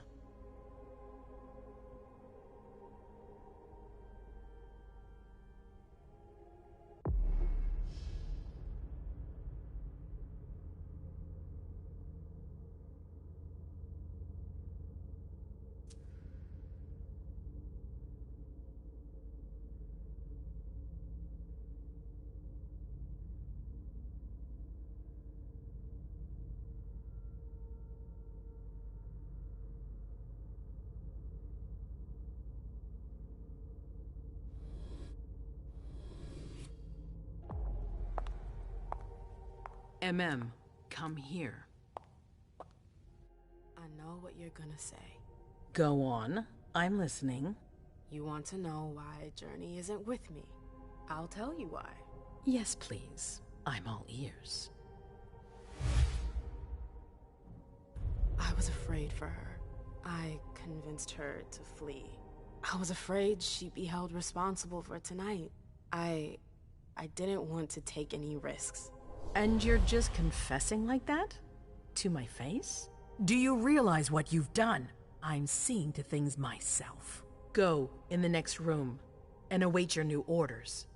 Come here. I know what you're gonna say. Go on. I'm listening. You want to know why Journey isn't with me. I'll tell you why. Yes, please. I'm all ears. I was afraid for her. I convinced her to flee. I was afraid she'd be held responsible for tonight. I didn't want to take any risks. And you're just confessing like that? To my face? Do you realize what you've done? I'm seeing to things myself. Go in the next room and await your new orders.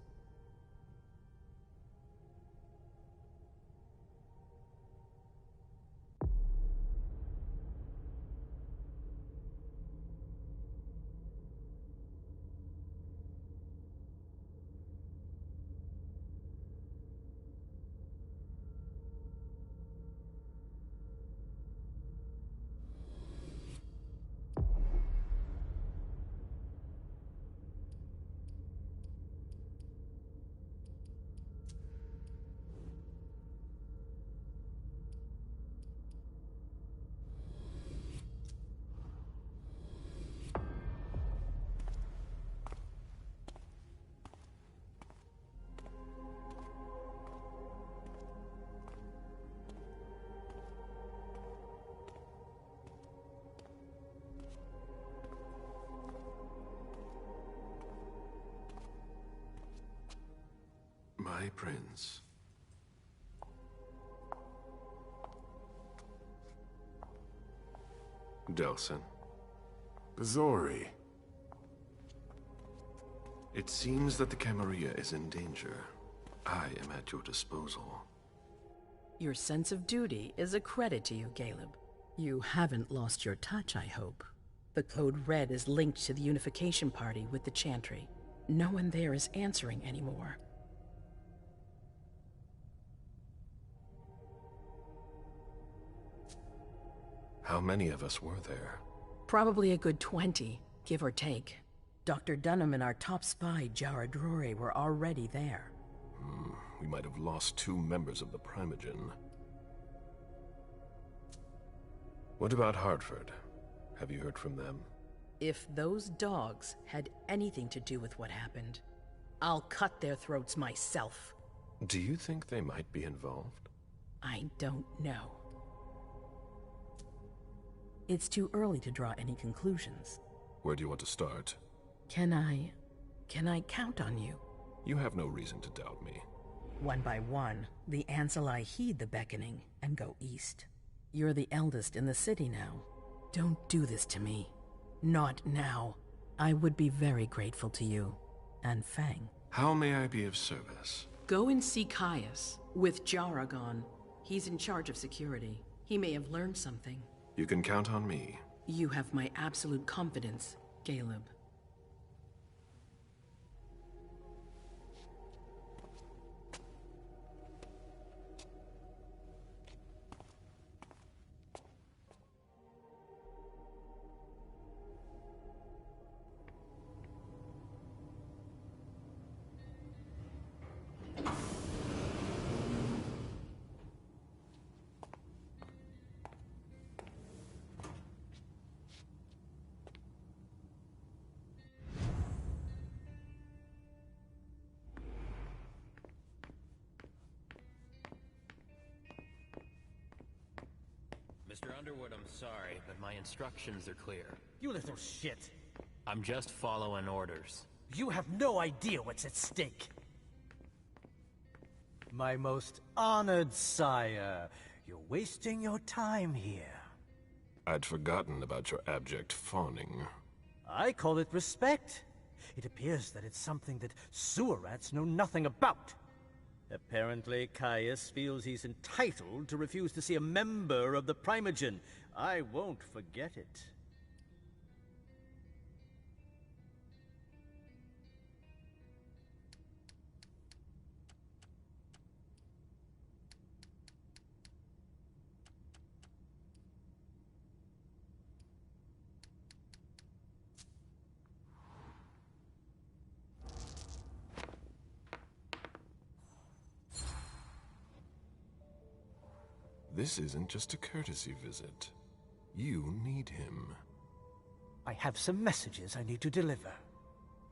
My prince. Delsin. Bazori. It seems that the Camarilla is in danger. I am at your disposal. Your sense of duty is a credit to you, Caleb. You haven't lost your touch, I hope. The Code Red is linked to the Unification Party with the Chantry. No one there is answering anymore. How many of us were there? Probably a good 20, give or take. Dr. Dunham and our top spy, Jared Rory, were already there. We might have lost 2 members of the Primogen. What about Hartford? Have you heard from them? If those dogs had anything to do with what happened, I'll cut their throats myself. Do you think they might be involved? I don't know. It's too early to draw any conclusions. Where do you want to start? Can I count on you? You have no reason to doubt me. One by one, the Ancilai heed the beckoning and go east. You're the eldest in the city now. Don't do this to me. Not now. I would be very grateful to you. And Fang. How may I be of service? Go and see Caius with Jaragon. He's in charge of security. He may have learned something. You can count on me. You have my absolute confidence, Caleb. Mr. Underwood, I'm sorry, but my instructions are clear. You little shit. I'm just following orders. You have no idea what's at stake. My most honored sire, you're wasting your time here. I'd forgotten about your abject fawning. I call it respect. It appears that it's something that sewer rats know nothing about. Apparently, Caius feels he's entitled to refuse to see a member of the Primogen. I won't forget it. This isn't just a courtesy visit. You need him. I have some messages I need to deliver.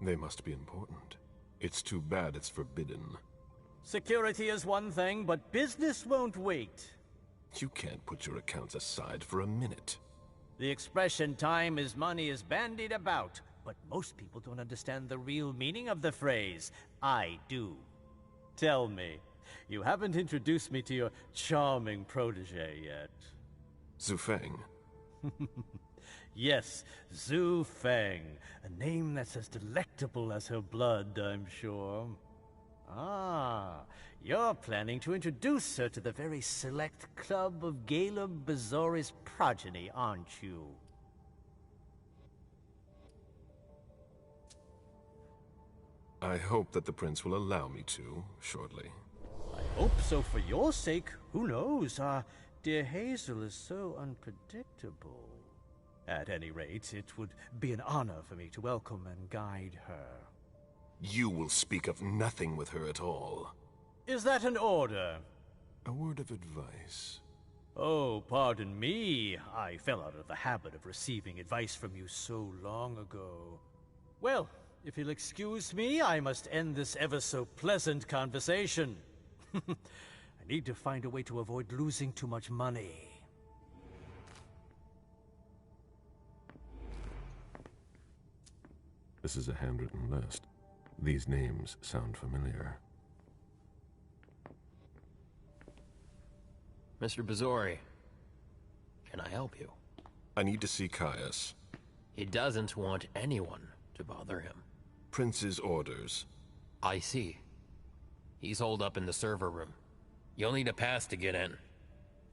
They must be important. It's too bad it's forbidden. Security is one thing, but business won't wait. You can't put your accounts aside for a minute. The expression time is money is bandied about, but most people don't understand the real meaning of the phrase. I do. Tell me, you haven't introduced me to your charming protege yet. Zhu Feng. Yes, Zhu Feng. A name that's as delectable as her blood, I'm sure. Ah, you're planning to introduce her to the very select club of Caleb Bazori's progeny, aren't you? I hope that the prince will allow me to, shortly. I hope so for your sake. Who knows? Dear Hazel is so unpredictable. At any rate, it would be an honor for me to welcome and guide her. You will speak of nothing with her at all. Is that an order? A word of advice. Oh, pardon me. I fell out of the habit of receiving advice from you so long ago. Well, if you'll excuse me, I must end this ever-so-pleasant conversation. I need to find a way to avoid losing too much money. This is a handwritten list. These names sound familiar. Mr. Bazori, can I help you? I need to see Caius. He doesn't want anyone to bother him. Prince's orders. I see. He's holed up in the server room. You'll need a pass to get in.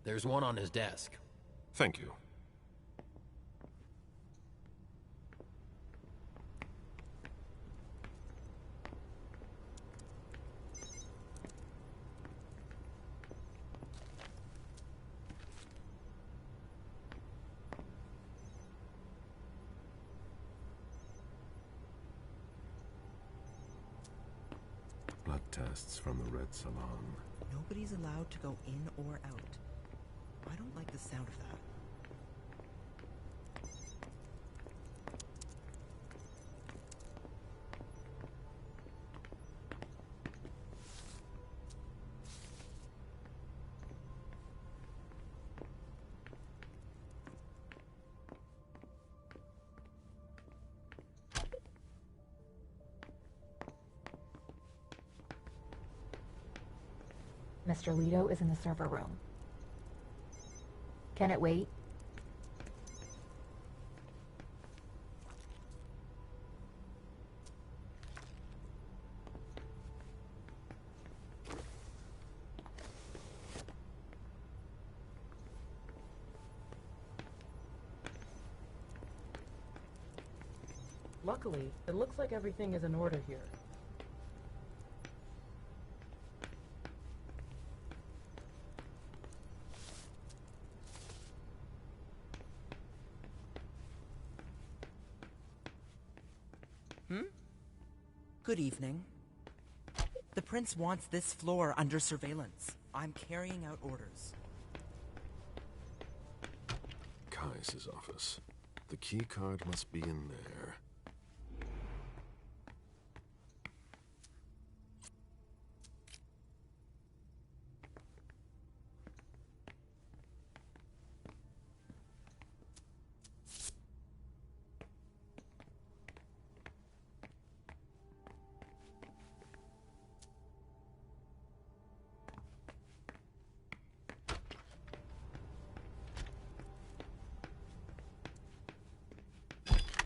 There's one on his desk. Thank you. Blood tests from the Red Salon. Nobody's allowed to go in or out. I don't like the sound of that. Mr. Leto is in the server room. Can it wait? Luckily, it looks like everything is in order here. Good evening. The Prince wants this floor under surveillance. I'm carrying out orders. Caius' office. The key card must be in there.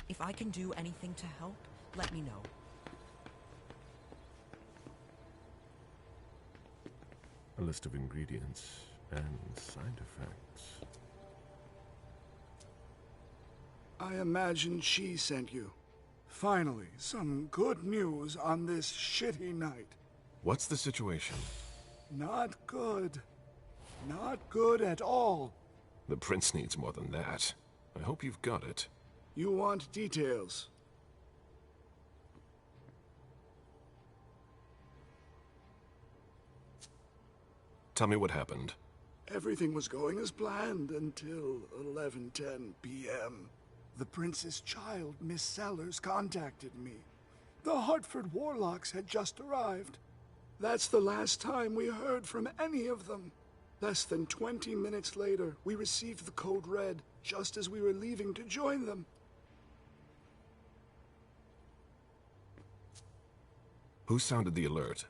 If I can do anything to help, let me know. A list of ingredients and side effects. I imagine she sent you. Finally, some good news on this shitty night. What's the situation? Not good. Not good at all. The Prince needs more than that. I hope you've got it. You want details. Tell me what happened. Everything was going as planned until 11:10 p.m. The Prince's child, Miss Sellers, contacted me. The Hartford Warlocks had just arrived. That's the last time we heard from any of them. Less than 20 minutes later, we received the code red, just as we were leaving to join them. Who sounded the alert?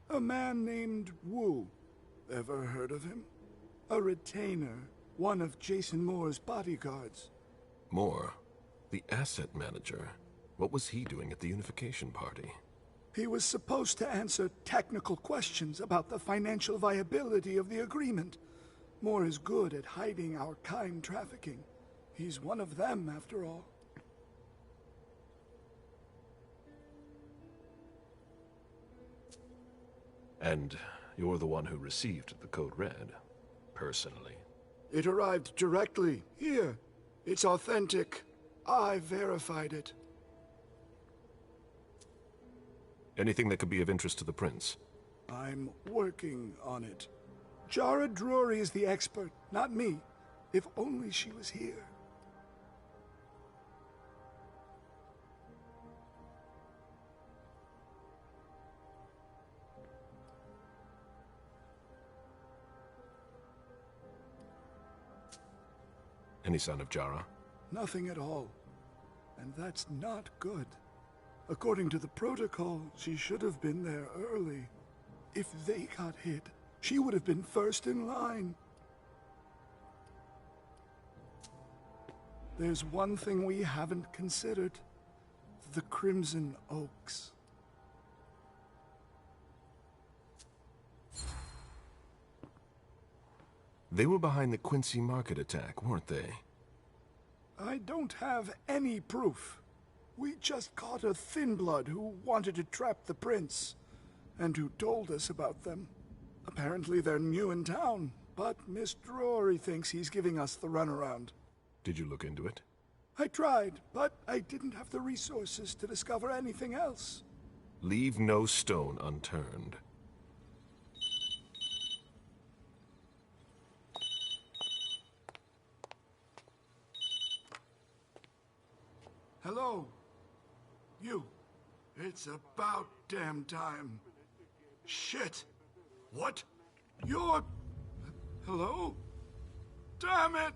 A man named Wu. Ever heard of him? A retainer, one of Jason Moore's bodyguards. Moore? The asset manager. What was he doing at the unification party? He was supposed to answer technical questions about the financial viability of the agreement. Moore is good at hiding our kind trafficking. He's one of them, after all. And you're the one who received the code red, personally. It arrived directly, here. It's authentic. I verified it. Anything that could be of interest to the Prince? I'm working on it. Jara Drury is the expert, not me. If only she was here. Any sign of Jara? Nothing at all. And that's not good. According to the protocol, she should have been there early. If they got hit, she would have been first in line. There's one thing we haven't considered. The Crimson Oaks. They were behind the Quincy Market attack, weren't they? I don't have any proof. We just caught a thin blood who wanted to trap the prince, and who told us about them. Apparently they're new in town, but Miss Drury thinks he's giving us the runaround. Did you look into it? I tried, but I didn't have the resources to discover anything else. Leave no stone unturned. Hello? You. It's about damn time. Shit. What? You're... Hello? Damn it!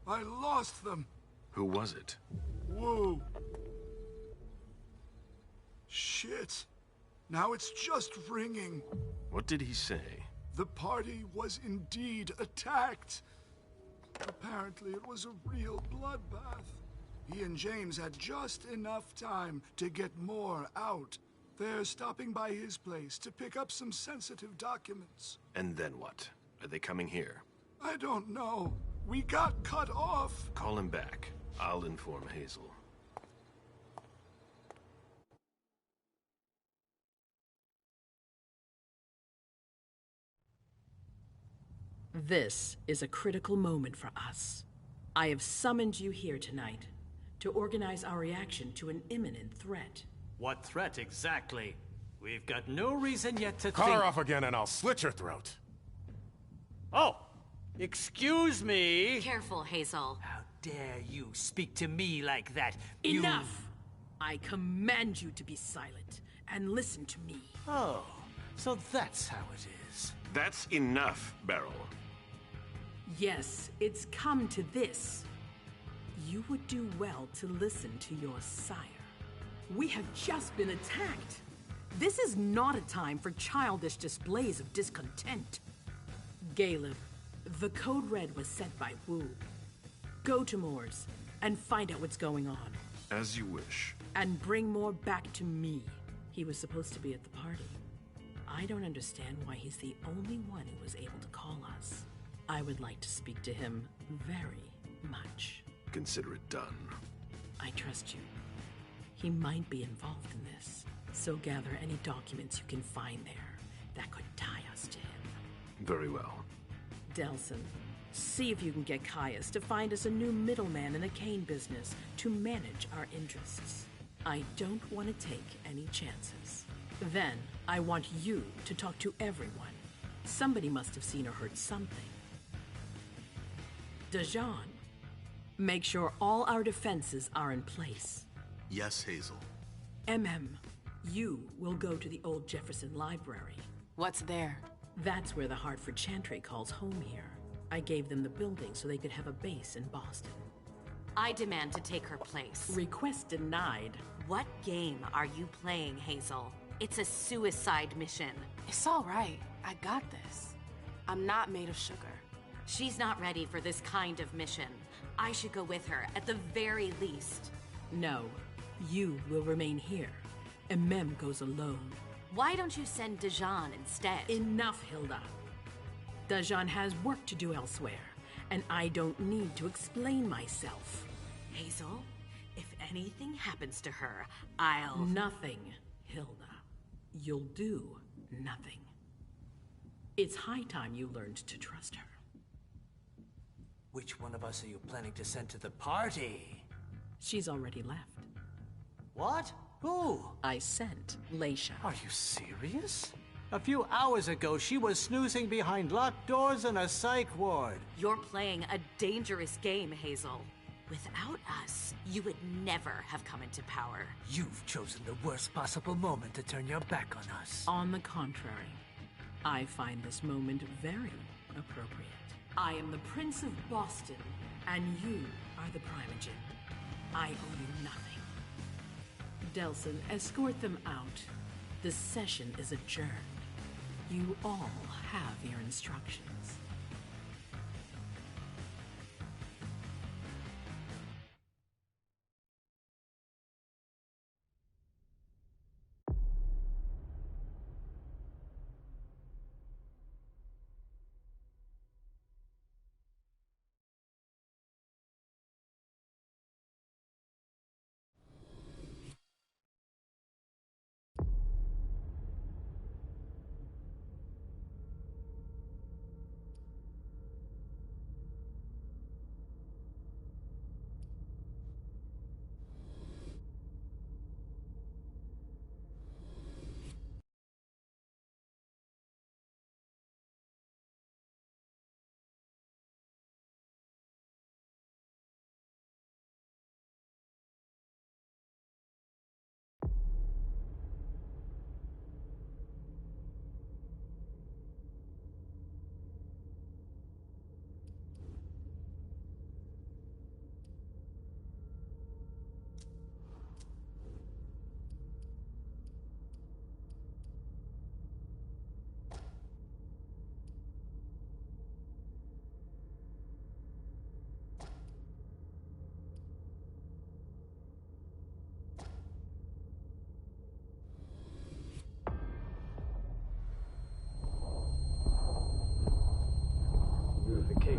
I lost them. Who was it? Whoa. Shit. Now it's just ringing. What did he say? The party was indeed attacked. Apparently, it was a real bloodbath. He and James had just enough time to get more out. They're stopping by his place to pick up some sensitive documents. And then what? Are they coming here? I don't know. We got cut off. Call him back. I'll inform Hazel. This is a critical moment for us. I have summoned you here tonight to organize our reaction to an imminent threat. What threat exactly? We've got no reason yet to Cut think... her off again and I'll slit your throat. Oh! Excuse me! Careful, Hazel. How dare you speak to me like that? Enough! I command you to be silent and listen to me. Oh, so that's how it is. That's enough, Beryl. Yes, it's come to this. You would do well to listen to your sire. We have just been attacked. This is not a time for childish displays of discontent. Caleb, the code red was sent by Wu. Go to Moore's and find out what's going on. As you wish. And bring Moore back to me. He was supposed to be at the party. I don't understand why he's the only one who was able to call us. I would like to speak to him very much. Consider it done. I trust you. He might be involved in this, so gather any documents you can find there that could tie us to him. Very well. Delson, see if you can get Caius to find us a new middleman in the cane business to manage our interests. I don't want to take any chances. Then, I want you to talk to everyone. Somebody must have seen or heard something. Dajan, make sure all our defenses are in place. Yes, Hazel. You will go to the old Jefferson Library. What's there? That's where the Hartford Chantry calls home here. I gave them the building so they could have a base in Boston. I demand to take her place. Request denied. What game are you playing, Hazel? It's a suicide mission. It's all right. I got this. I'm not made of sugar. She's not ready for this kind of mission. I should go with her, at the very least. No, you will remain here. Mem goes alone. Why don't you send Dajan instead? Enough, Hilda. Dajan has work to do elsewhere, and I don't need to explain myself. Hazel, if anything happens to her, I'll... Nothing, Hilda. You'll do nothing. It's high time you learned to trust her. Which one of us are you planning to send to the party? She's already left. What? Who? I sent Leisha. Are you serious? A few hours ago, she was snoozing behind locked doors in a psych ward. You're playing a dangerous game, Hazel. Without us, you would never have come into power. You've chosen the worst possible moment to turn your back on us. On the contrary, I find this moment very appropriate. I am the Prince of Boston, and you are the Primogen. I owe you nothing. Delson, escort them out. The session is adjourned. You all have your instructions.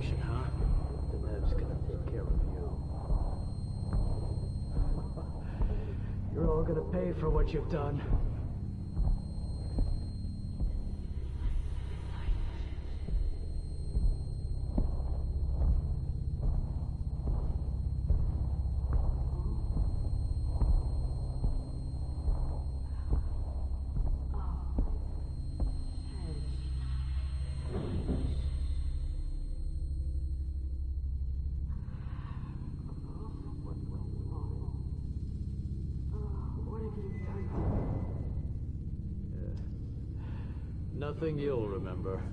situation, huh? Denev's gonna take care of you. You're all gonna pay for what you've done. Nothing you'll remember.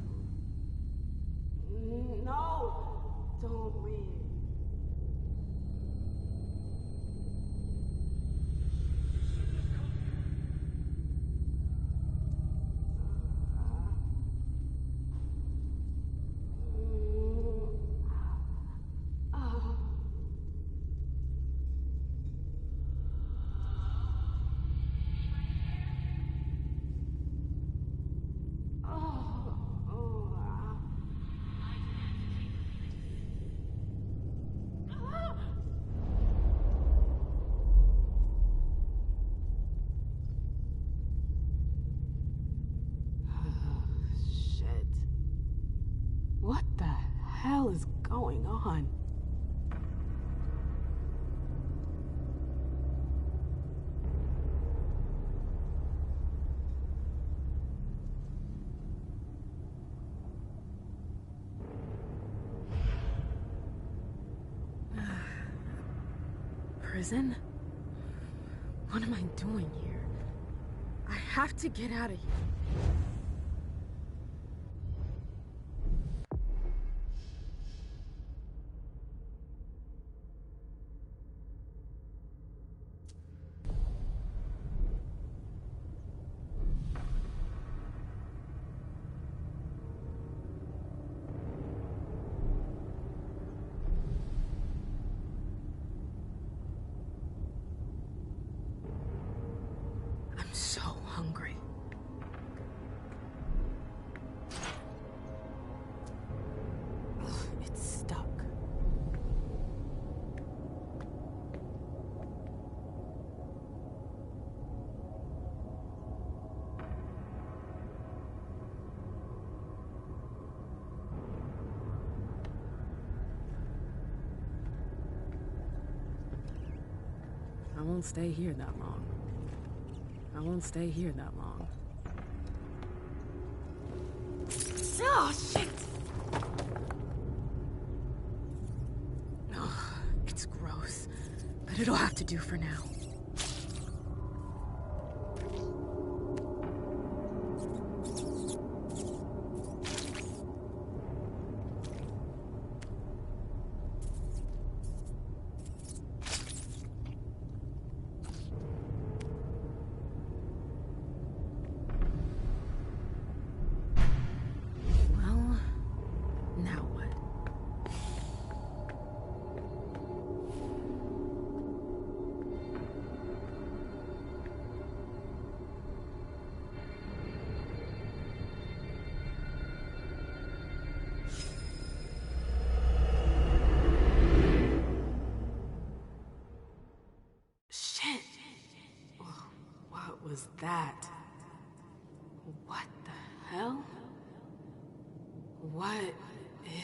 No! Don't leave. What the hell is going on? Prison? What am I doing here? I have to get out of here. I'm so hungry. Ugh, it's stuck. I won't stay here that long. I won't stay here that long. Oh, shit! Ugh, it's gross, but it'll have to do for now. Now what? Shit! What was that? What the hell? What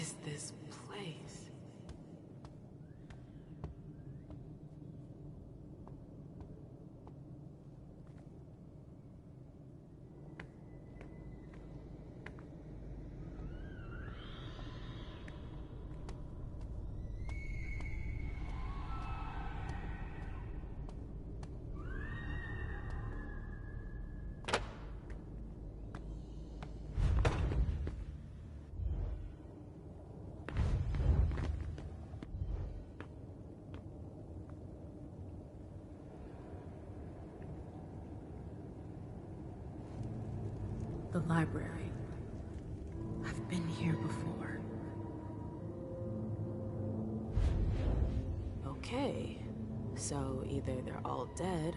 is this place? The library. I've been here before. Okay, so either they're all dead,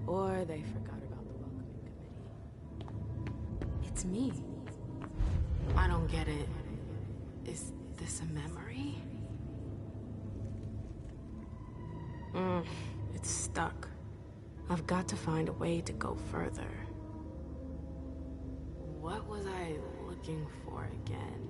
or they forgot about the welcoming committee. It's me. I don't get it. Is this a memory? It's stuck. I've got to find a way to go further. What was I looking for again?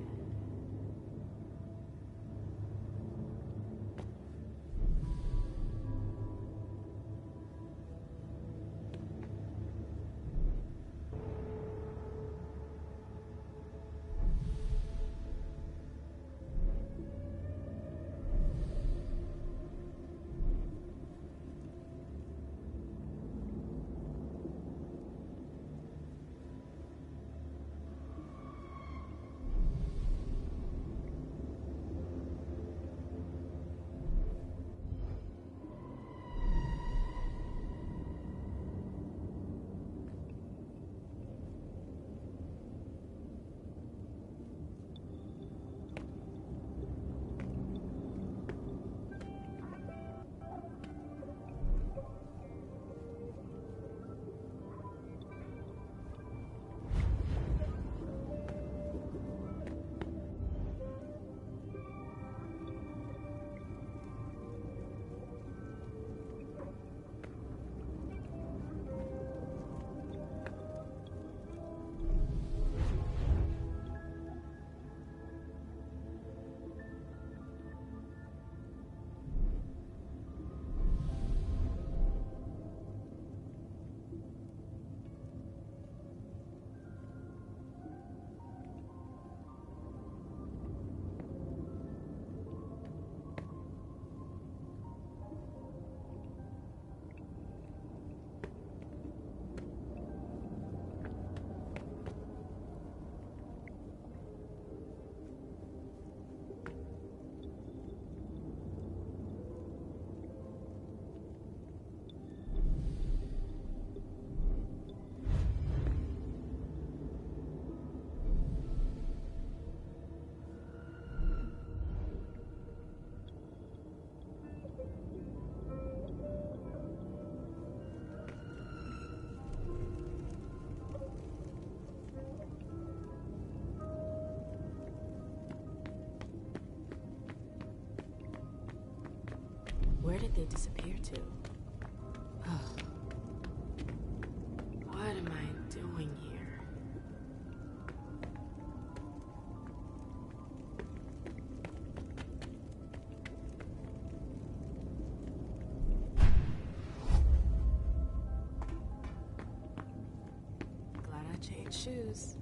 Where did they disappear to? Ugh. What am I doing here? Glad I changed shoes.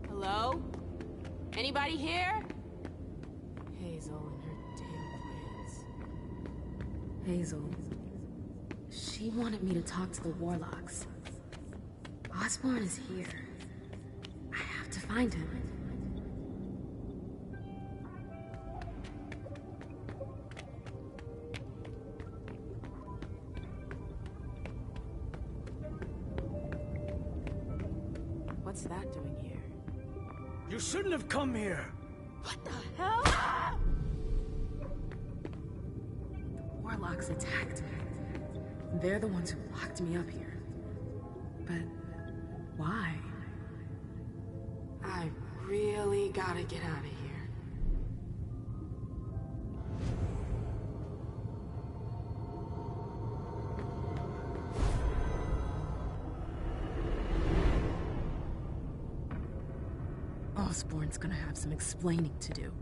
Hello? Anybody here? Hazel and her damn plans. Hazel. She wanted me to talk to the Warlocks. Osborn is here. I have to find him. What's that doing here? You shouldn't have come here! What the hell? The Warlocks attacked me. They're the ones who locked me up here. But why? I really gotta get out of here. Osborn's gonna have some explaining to do.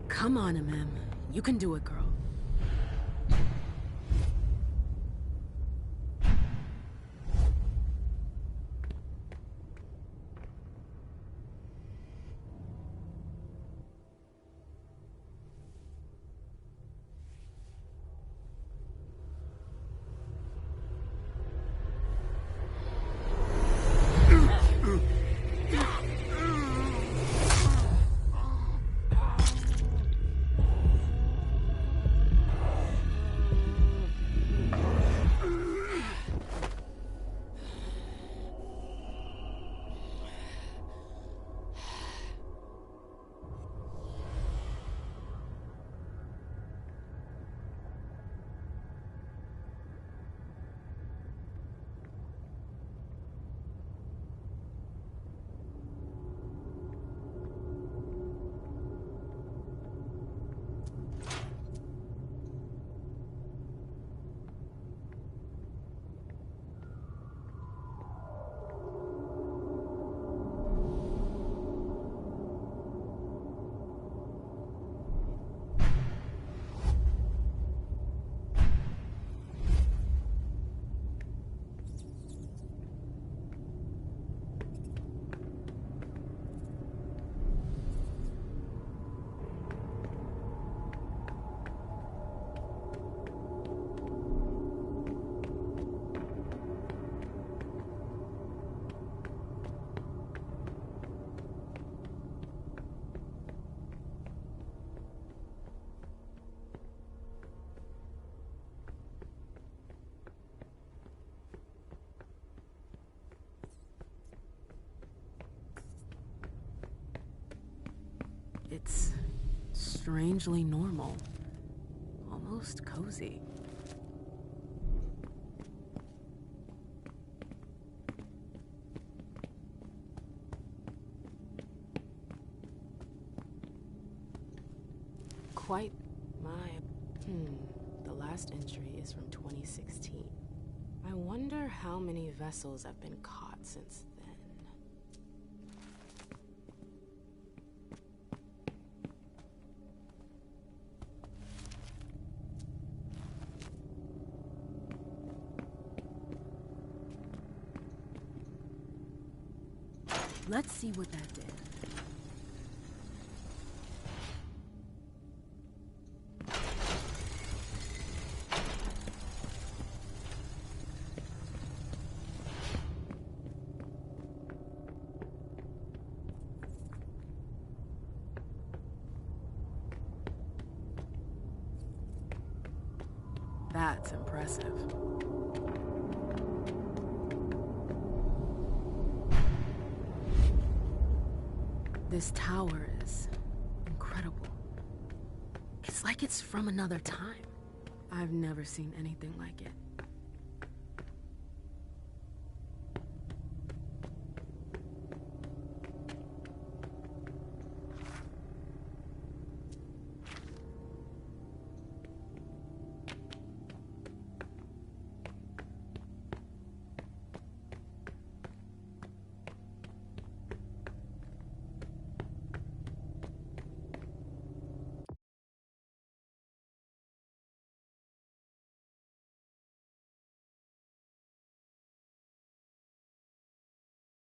Come on, MM. You can do it, girl. It's strangely normal. Almost cozy. Quite my... The last entry is from 2016. I wonder how many vessels have been caught since then. Let's see what that did. That's impressive. This tower is incredible. It's like it's from another time. I've never seen anything like it.